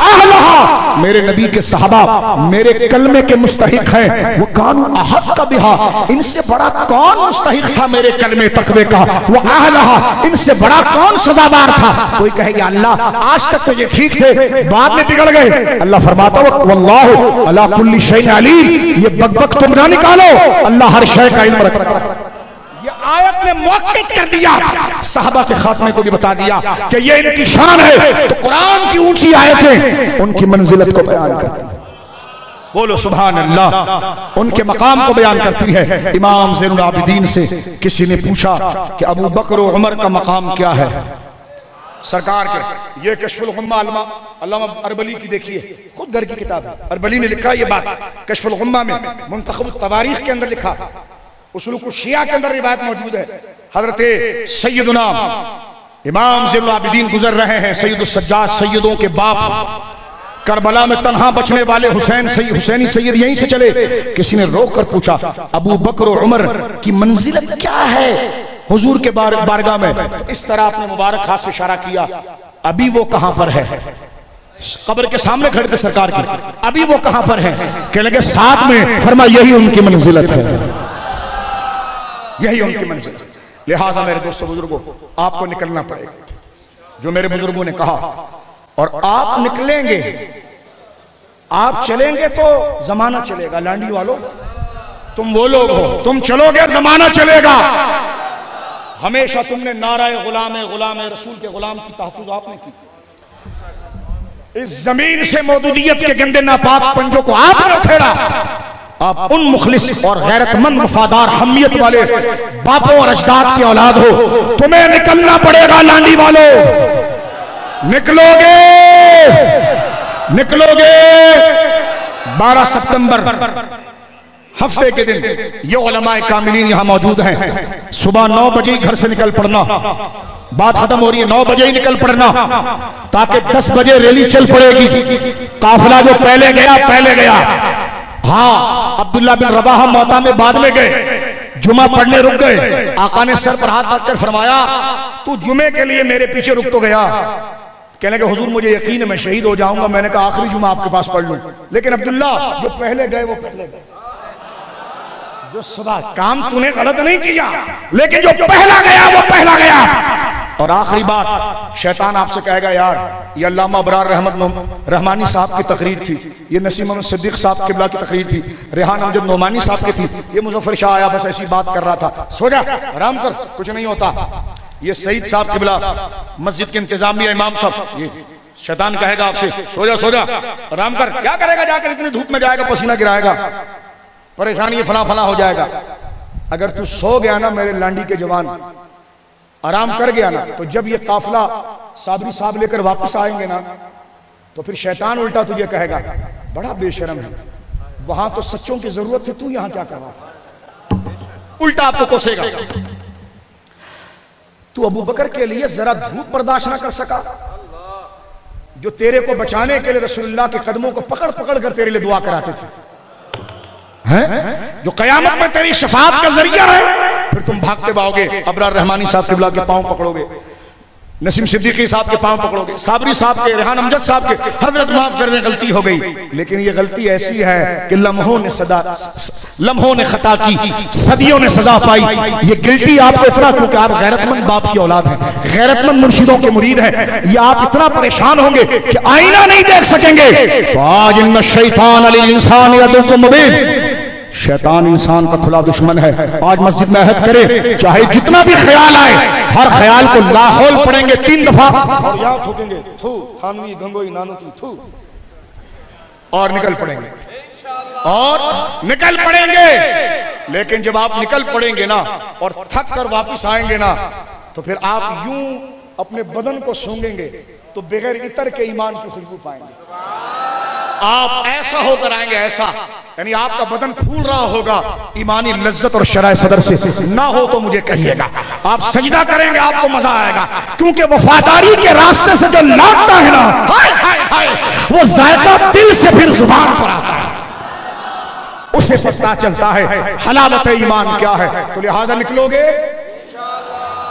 अहलहा, मेरे नबी के सहाबा मेरे कलमे के मुस्तहिक हैं। वो कानू अहक़्क़ बिहा, इनसे बड़ा कौन मुस्तहिक था मेरे कलमे तक़वे का। वो अहलहा, इनसे बड़ा कौन सजादार था। कोई कहेगा अल्लाह आज तक तो ये ठीक थे, बाद में बिगड़ गए। अल्लाह फरमाता है वल्लाहु अला कुल्ली शैइन अलीम, ये बकबक तुम ना निकालो, अल्लाह हर शय का इल्म रखता है। ये आयत ने मुअक्किद कर दिया, सहाबा के खात्मे को भी बता दिया कि ये इनकी शान है। तो कुरान की ऊंची आयतें उनकी मंजिलत को बयान करती हैं। बोलो सुभान अल्लाह। उनके मकाम को बयान करती है। इमाम ज़ैनुल आबिदीन से किसी ने पूछा कि अबू बकर और उमर का मकाम क्या है सरकार के। ये कश्फुल गुम्मा अल्लामा अरबली की देखिए, खुद घर की किताब है, अरबली ने लिखा ये बात कश्फुल गुम्मा में, मुंतखब तवारीख के अंदर लिखा, उसूल शिया के अंदर रिवायत मौजूद है। हजरत सैयदुना इमाम ज़ैनुल आबिदीन गुजर रहे हैं, सैयदुस सज्जाद सैयदों के बाप, करबला में तन्हा बचने वाले हुसैनी सैयद यहीं से चले। किसी ने रोक कर पूछा अबू बकर और उमर की मंजिलत क्या है हुजूर के बारगाह में? तो इस तरह अपने मुबारक हाथ से इशारा किया, अभी वो कहां पर है? कब्र के सामने खड़े थे सरकार की, अभी वो कहां पर है? कहने लगे साथ में। फरमाया यही उनकी मंजिलत है, यही उनकी मंजिलत। लिहाजा मेरे दोस्तों बुजुर्गों, आपको निकलना पड़ेगा जो मेरे बुजुर्गों ने कहा, और आप निकलेंगे, आप चलेंगे तो जमाना चलेगा। लांडी वालों, तुम वो लोग हो, तुम चलोगे जमाना चलेगा। हमेशा तुमने नाराए गुलाम रसूल के गुलाम की तहफ़्फ़ुज़ आपने की। इस जमीन से मौजूदियत के गंदे नापाक पंजों को आपने उखेड़ा। आप उन मुखलिस और गैरतमंद वफादार हमियत वाले बापों और अजदाद की औलाद हो। तुम्हें निकलना पड़ेगा लांडी वालों, निकलोगे, निकलोगे। 12 सितंबर हफ्ते के दिन ये उलमाए कामिलीन यहां मौजूद हैं। सुबह 9 बजे घर से निकल पड़ना, बात खत्म हो रही है, 9 बजे ही निकल पड़ना, ताकि 10 बजे रैली चल पड़ेगी। काफिला जो पहले गया। हाँ, अब्दुल्ला बिन रवाहा मौता में बाद में गए, जुमा पढ़ने रुक गए। आका ने सर पर हाथ रखकर फरमाया, तू जुमे के लिए मेरे पीछे रुक तो गया। कहने के हुजूर मुझे यकीन है मैं शहीद हो जाऊंगा। मैंने कहा आखिरी जुमा आपके पास पढ़ लूं। लेकिन अब्दुल्ला जो पहले गए वो पहले गए, जो सुबह काम तूने गलत नहीं किया, लेकिन जो पहला गया वो पहला गया। और आखिरी बात, शैतान आपसे कहेगा यार ये अल्लामा अबरार रहमानी साहब की तकरीर थी, ये नसीम मोहम्मद सिद्दीक साहब किबला की तकरीर थी, रेहान अमजद नोमानी साहब की थी, ये मुजफ्फर शाह आया बस ऐसी बात कर रहा था, सो जा आराम कर, कुछ नहीं होता। ये सईद साहब किबला मस्जिद के इंतजामिया इमाम साहब, ये शैतान कहेगा आपसे सो जा आराम कर, क्या करेगा जाकर, इतनी धूप में जाएगा, पसीना गिराएगा, परेशानी फला फला हो जाएगा। अगर तू सो गया ना मेरे लांडी के जवान, आराम कर गया ना, तो जब ये काफिला साबरी साहब लेकर वापस आएंगे ना, तो फिर शैतान उल्टा तुझे कहेगा बड़ा बेशरम है, वहां तो सच्चों की जरूरत थी, तू यहां क्या कर रहा था। उल्टा आपको कोसेगा। तू अबू बकर के लिए जरा धूप बर्दाश्त ना कर सका, जो तेरे को बचाने के लिए रसूलुल्लाह के कदमों को पकड़ पकड़ कर तेरे लिए दुआ कराते थे, हैं? जो कयामत में तेरी शफाअत का जरिया है, फिर तुम भागते भागोगे अबरार रहमानी साहब किबला के पांव पकड़ोगे, नसीम सिद्दीकी साहब के पांव पकड़ोगे, साबरी साहब के, रेहान अमजद साहब के, हजरत माफ कर दें गलती हो गई, लेकिन ये गलती ऐसी है कि लम्हों ने खता की, सदियों ने सजा पाई। ये गिल्टी आपको इतना, क्योंकि आप गैरतमंद बाप की औलाद हैं, गैरतमंद मुर्शिदों के मुरीद हैं, ये आप इतना परेशान होंगे कि आईना नहीं देख सकेंगे। तो आज इन्ना शैतान लिल इंसान अदुव्वुम मुबीन, शैतान इंसान का खुला दुश्मन है। आज मस्जिद में अहद करे, चाहे जितना भी ख्याल आए, हर ख्याल को लाहौल पढ़ेंगे 3 दफा और याद ठोकेंगे, थू थानवी गंगोई नानुकी थू, और निकल पड़ेंगे, और निकल पड़ेंगे। लेकिन जब आप निकल पड़ेंगे ना और थक कर वापिस आएंगे ना, तो फिर आप यूं अपने बदन को सूंघेंगे तो बगैर इतर के ईमान की खुशबू पाएंगे। आप ऐसा होकर आएंगे, ऐसा, यानी आपका बदन फूल रहा होगा ईमानी लज्जत और शराय सदर से। ना हो तो मुझे कहिएगा, आप सजदा करेंगे, आपको मजा आएगा, क्योंकि वफादारी के रास्ते से जो लौटता है ना, हाय हाय हाय, वो जायका दिल से फिर जुबान पर आता है, उसे पता चलता है हलावत ईमान क्या है। तो लिहाजा निकलोगे।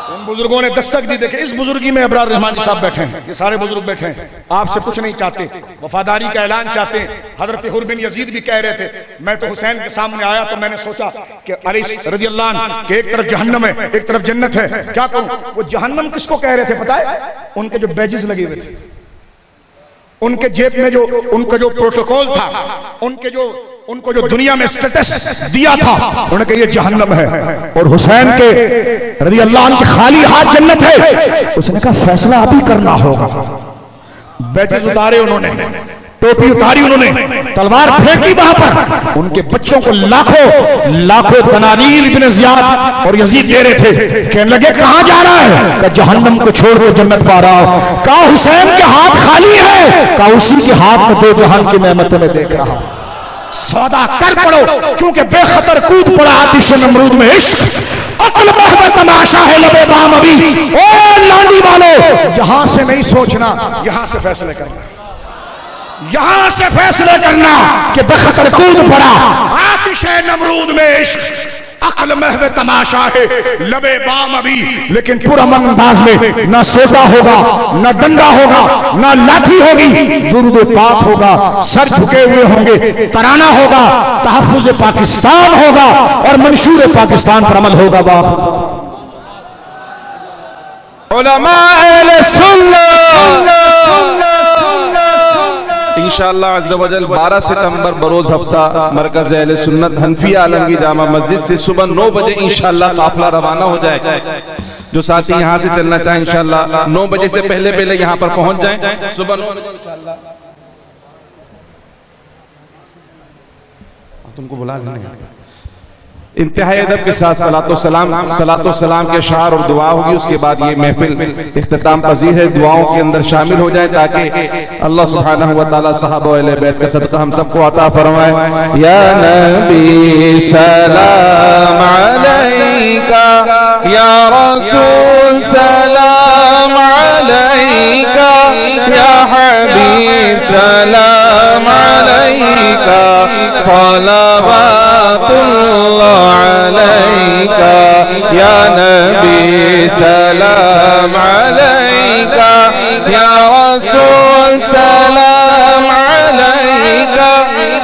उन बुजुर्गों ने दस्तक दी। देखे इस बुजुर्गी में अबरार रहमानी साहब बैठे हैं, ये सारे बुजुर्ग बैठे हैं, आपसे कुछ नहीं चाहते, वफादारी का ऐलान चाहते हैं। हजरत हुर बिन यजीद भी कह रहे थे, मैं तो हुसैन के सामने आया तो मैंने सोचा कि अली रज़ियल्लाहु अन्हु के एक तरफ जहन्नम है, एक तरफ जन्नत है, क्या करूं। वो जहन्नम किसको कह रहे थे पता है? उनके जो बैजेस लगे हुए थे, उनके जेब में जो उनका जो प्रोटोकॉल था, उनको जो दुनिया में स्टेटस दिया था, उन्होंने कहा ये जहन्नम है, और हुसैन के रज़ियल्लाहु अन्हु के खाली हाथ जन्नत है। उसने कहा फैसला अभी करना होगा। बैजेस उतारे उन्होंने, टोपी उतारी उन्होंने, तलवार फेंकी वहां पर, उनके बच्चों को लाखों लाखों तनानीर इब्न ज़ियाद और यजीद दे रहे थे। कहने लगे कहां जा रहा है? कहा जहन्नम को छोड़ के जन्नत पा रहा हूं। कहा हुसैन के हाथ खाली है? कहा उसी के हाथ में दो जहान की नेमतें मैं देख रहा हूं। सौदा कर पड़ो, क्योंकि बेखतर कूद पड़ा आतिश नमरूद में इश्क। अक्ल महब तमाशा है लबे बाम अभी। ओ लांडी वालों, यहां से नहीं सोचना, यहां से फैसले करना, यहां से फैसले करना कि बेखतर कूद पड़ा आतिश नमरूद में इश्क। अक्ल महव तमाशा है लबे बाम अभी, लेकिन पूरा मन अंदाज में ना सोता होगा, ना डंडा होगा, ना लाठी होगी, दुरूद पाक होगा, सर झुके हुए होंगे, तराना होगा, तहफ्फुज़ पाकिस्तान होगा और मंशूर पाकिस्तान पर अमल होगा। वाह उलमा अहले सुन्नत इंशाअल्लाह अज़्ज़ा वजल 12 सितंबर बरोज हफ्ता मरकज़ अहले सुन्नत हनफिया आलमगीर जामा मस्जिद से सुबह 9 बजे इंशाअल्लाह काफिला रवाना हो जाएगा। जो साथी यहाँ से चलना चाहे इंशाअल्लाह 9 बजे से पहले पहले यहाँ पर पहुंच जाएं। सुबह 9 बजे इंशाअल्लाह तुमको बुला लेंगे। इंतहाई अदब के साथ सलातो सलाम के अशार और दुआ होगी। उसके बाद ये महफिल इख्तिताम पजीर है। दुआओं के अंदर शामिल हो जाए ताकि अल्लाह सुब्हानहू व तआला सहाबा अहले बैत का सदका हम सबको अता फरमाए। या नबी सलाम अलैका, या रसूल सलाम अलैका, या हबीब सलाम अलैका, सलावतुल्लाह अलैका, या नबी सलाम अलैका, या रसूल सलाम अलैका,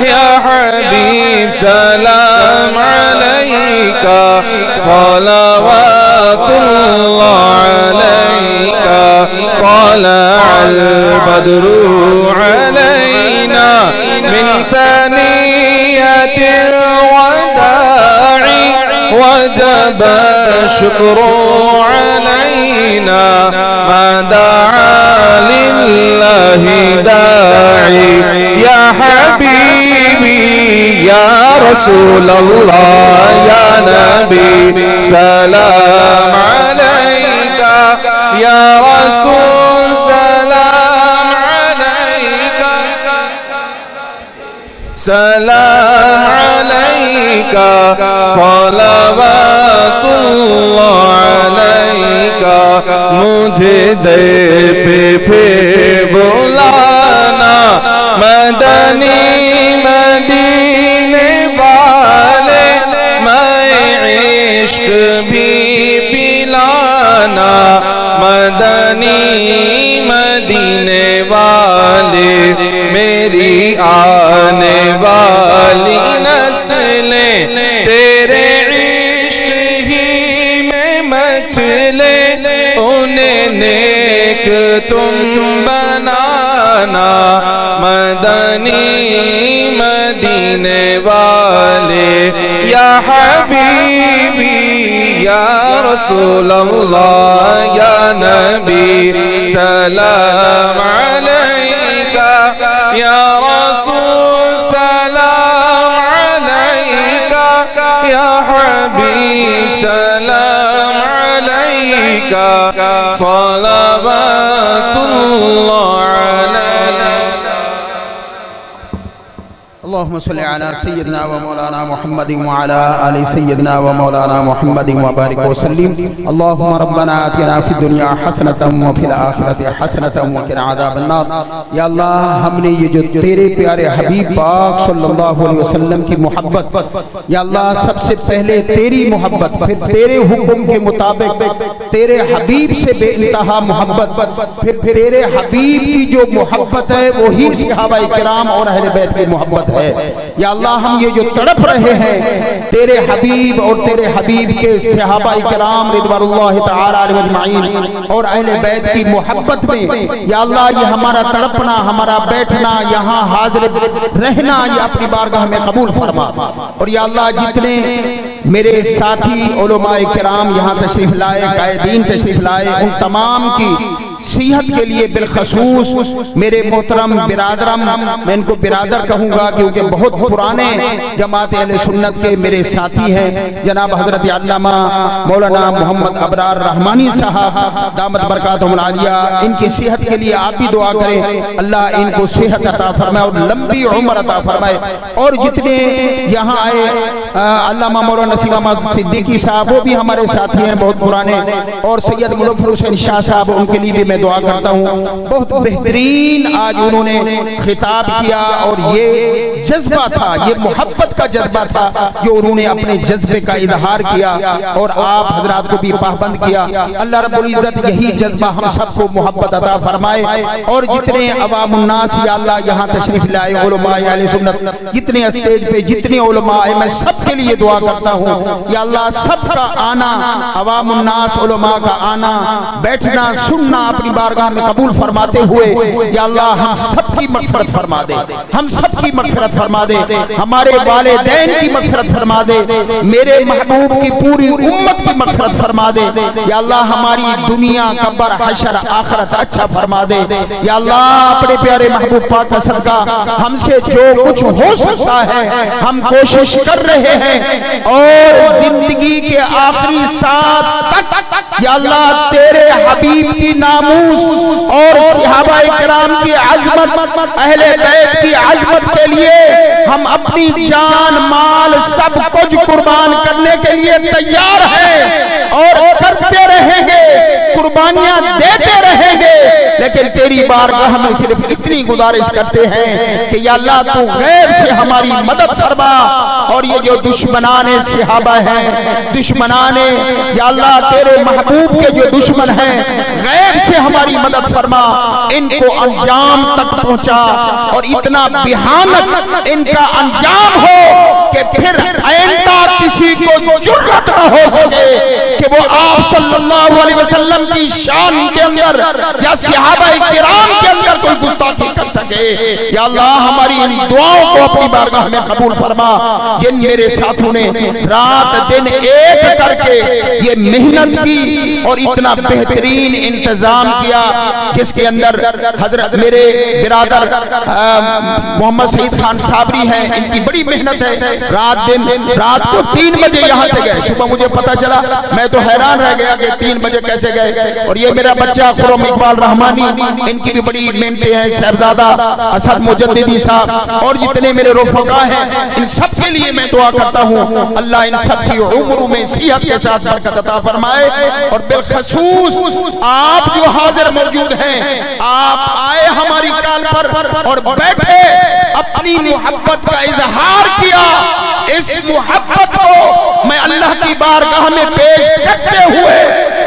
या हबीब सलाम अलैका, सलावतुल्लाह अलैका। तलअल बद्रु अलैना मिन सनियतिल वजब शुक्र अलैना मा दआ लिल्लाहि दाई। या हबीबी या रसूल अल्लाह, या नबी सलाम अलैका, या रसूल सलाम अलैका, सलाम अलैका, सलावतुल्लाह अलैका। मुझे दे पे बुलाना मदनी मदीने वाले, मैं इश्क भी पिलाना मदनी मदीने वाले। मेरी आने वाली नस्लें तेरे इश्क ही में मचले, उन्हें नेक तुम बनाना मदनी मदीने वाले। या हबीबी या रसूल अल्लाह, या नबी सलाम अलैका, या रसूल सलाम अलैका, या हबीब सलाम अलैका, सलावतुल्लाह अलैका। अल्लाहुम्मा सल्लि अला सय्यिदिना व मौलाना मुहम्मदिन व अला आलि सय्यिदिना व मौलाना मुहम्मदिन व बारिक व सल्लिम। अल्लाहुम्मा रब्बना आतिना फिद दुनिया हसनतन व फिल आखिरति हसनतन व किना अज़ाबन नार। या अल्लाह, हमने ये जो तेरे प्यारे हबीब पाक सल्लल्लाहु अलैहि वसल्लम की मोहब्बत, या अल्लाह सबसे पहले तेरी मोहब्बत, फिर तेरे हुक्म के मुताबिक तेरे हबीब से बेइंतहा मोहब्बत, फिर तेरे हबीब की जो मोहब्बत है वही सहाबाए किराम और अहले बैत की मोहब्बत है। या अल्लाह, हम ये जो तड़प रहे हैं तेरे हबीब और तेरे हबीब के सहाबाए किराम रिज़वानुल्लाहि तआला अलैहिम अजमाइन और अहले बैत की मोहब्बत में, या अल्लाह ये हमारा तड़पना, हमारा बैठना, यहाँ हाजिर रहना, ये अपनी बारगाह में कबूल फरमा। और या अल्लाह, जितने मेरे साथी उलमाए किराम यहाँ तशरीफ लाए, कायदीन तशरीफ लाए, उन तमाम की सेहत के लिए बिलखसूस मेरे मोहतरम बिरादरम, मैं इनको बिरादर कहूँगा क्योंकि बहुत पुराने जमात अहले सुन्नत के मेरे साथी हैं, जनाब हजरत अल्लामा मौलाना मोहम्मद अबरार रहमानी साहब दामत बरकातुहुल आलिया, इनकी सेहत के लिए आप भी दुआ करें, अल्लाह इनको सेहत अता फरमाए और लंबी उम्र अता फरमाए। और जितने यहाँ आए अल्लामा मौलाना नसीम अहमद सिद्दीकी साहब, वो भी हमारे साथी हैं बहुत पुराने, और सैयद मुज़फ्फर हुसैन शाह साहब, उनके लिए भी मैं दुआ करता हूँ। बहुत बेहतरीन आज उन्होंने खिताब किया और ये जज्बा था, ये मोहब्बत का जज्बा था जो उन्होंने अपने जज्बे का इजहार किया और आप हजरात को भी पाबंद किया। अल्लाह रब्बुल इज्जत यही जज्बा हम सबको मोहब्बत अता फरमाए। और जितने अवामुन्नास या अल्लाह यहाँ तशरीफ लाए उलमाए अहले सुन्नत, जितने स्टेज पे जितने उलमा आए, मैं सबके लिए दुआ करता हूँ या अल्लाह सबका आना, अवामुन्नास उलमा का आना, बैठना, सुनना अपनी बारगाह में कबूल फरमाते हुए या अल्लाह हम सबकी मग़फ़िरत फरमा दे, हम सबकी मग़फ़िरत फरमा दे, हमारे वालिदैन की मग़फ़िरत फरमा दे, मेरे महबूब की पूरी उम्मत की मग़फ़िरत फरमा दे या अल्लाह, हमारी दुनिया कब्र हशर आखिरत अच्छा फरमा दे या अल्लाह। अपने प्यारे महबूब पाक का सदका हमसे जो कुछ हो सकता है हम कोशिश कर रहे हैं और जिंदगी के आखिरी साथ तक या अल्लाह तेरे हबीब की नामूस और सहाबाए किराम की अज़मत, अहले बैत की अज़मत के लिए हम अपनी जान माल सब कुछ कुर्बान करने के लिए तैयार हैं और करते रहेंगे, कुर्बानियां देते रहेंगे। लेकिन तेरी बारगाह में सिर्फ इतनी गुजारिश करते हैं कि या अल्लाह तू गैब से हमारी मदद फरमा, और ये जो दुश्मनाने सहाबा हैं, दुश्मनाने या अल्लाह तेरे महबूब के जो दुश्मन हैं, गैब से हमारी मदद फरमा, इनको अंजाम तक पहुंचा और इतना भयानक इनका अंजाम हो कि फिर आइंदा किसी को जुर्रत न हो सके कि वो आप सल्लल्लाहु अलैहि वसल्लम की शान के अंदर या सहाबाए किराम के अंदर कोई गुस्ताखी कर सके। या अल्लाह हमारी इन दुआओं को अपनी बारगाह में कबूल फरमा। जिन मेरे साथों ने रात दिन एक करके ये मेहनत की और इतना बेहतरीन इंतजाम किया, जिसके अंदर हजरत मेरे बिरादर मोहम्मद सईद खान साबरी हैं, इनकी बड़ी मेहनत है। रात को 3 बजे यहाँ से गए, सुबह मुझे पता चला, मैं तो हैरान रह गया कि 3 बजे कैसे गए। और ये मेरा बच्चा खुर्रम इकबाल रहमानी, इनकी भी बड़ी मेहनतें हैं, शहजादा असद मुजद्दिदी साहब और जितने मेरे रफ़क़ा हैं, इन सब के लिए मैं दुआ करता हूँ अल्लाह इन सब की उम्र में सेहत के साथ बरकत अता फरमाए। और बिलखसूस आप जो हाजिर मौजूद हैं, आप आए हमारी काल पर और बैठे अपनी मोहब्बत का इजहार किया। इस मोहब्बत को मैं अल्लाह की बारगाह में पेश करते हुए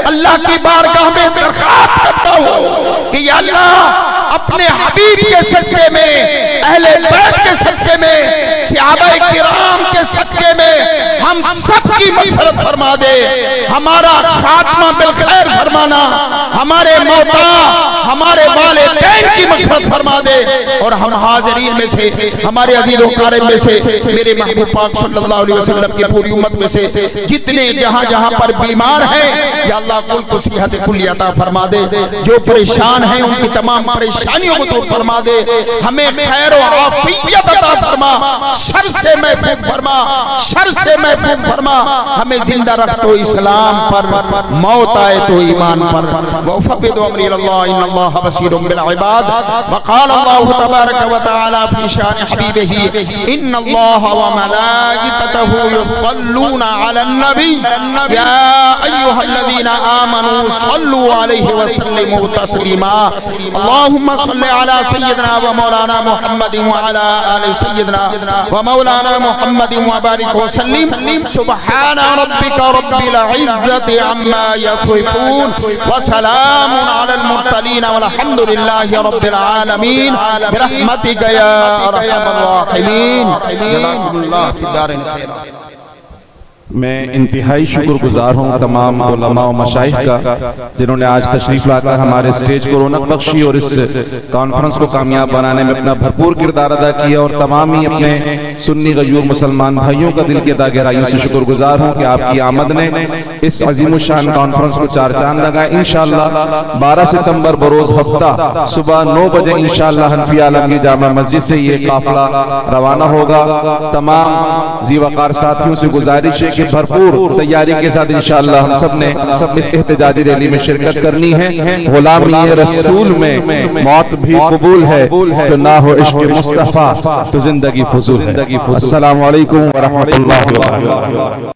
अल्लाह की बारगाह में दरख्वास्त करता हूँ कि या अल्लाह अपने हबीब के सदक़े में, अहले बैत के सदक़े में, सहाबाए किराम के सदक़े में हम सबकी मग़फ़िरत फरमा दे, हमारा खात्मा बिलखैर फरमाना, हमारे मौता हमारे वालिदैन की मग़फ़िरत फरमा दे। और हम हाज़िरीन में से, हमारे अज़ीज़ व क़ारिब में से, मेरे महबूब पाक सल्लल्लाहु अलैहि वसल्लम की पूरी उम्मत में से जितने जहाँ जहाँ पर बीमार हैं, या अल्लाह कुल को सेहत कुल्ली अता फरमा दे। जो परेशान हैं उनकी तमाम परेशानियों को दूर फरमा दे, हमें खैर और आफियत अता फरमा, शर से महफूज फरमा, शर से महफूज फरमा, हमें जिंदा रख तो इस्लाम पर, मौत आए तो ईमान पर। वफ़व्विदु अम्री इलल्लाह इन्नल्लाह बसीरुम बिल इबाद। वक़ाल अल्लाहु तबारक व तआला फी शान हबीबिही इन्नल्लाह व मलाइकतहु युसल्लूना अलन नबी या अय्युहल्लज़ीना आमनू सल्लू अलैहि व सल्लिमू तस्लीमा। अल्लाहुम्मा सल्लि अला सय्यिदना व मौलाना मुहम्मदिन व अला आलि सय्यिदना व मौलाना मुहम्मदिन व बारिक व सल्लिम। सुब्हान रब्बिका रब्बिल इज्जति अम्मा यसिफून व सलामुन अलल मुरसलीन वल्हम्दुलिल्लाहि रब्बिल आलमीन बिरहमतिका या अरहमर राहिमीन। जज़ाकुमुल्लाह फिद दारिन खैरा। मैं इंतहाई शुक्रगुजार हूँ तमाम उलमा और मशाइख का जिन्होंने आज तशरीफ लाकर हमारे स्टेज को रौनक बख्शी और इस कॉन्फ्रेंस को कामयाब बनाने में अपना भरपूर किरदार अदा किया। और तमाम ही अपने सुन्नी गयूर मुसलमान भाइयों का दिल के दा गहराइयों से शुक्रगुजार हूँ कि आपकी आमद ने इस अजीमुशान कॉन्फ्रेंस को चार चांद लगाए। इंशाअल्लाह 12 सितंबर बरोज हफ्ता सुबह 9 बजे इंशाअल्लाह हनफी आलमगीर जामा मस्जिद से ये काफिला रवाना होगा। तमाम जीवकार साथियों से गुजारिश है कि भरपूर तैयारी के साथ इंशाअल्लाह हम सब ने इस एहतजाजी रैली में शिरकत करनी है। गुलामी रसूल में मौत भी कबूल है, तो ना हो इश्क मुस्तफा तो जिंदगी फजूल है। अस्सलामु अलैकुम व रहमतुल्लाहि व बरकातहू।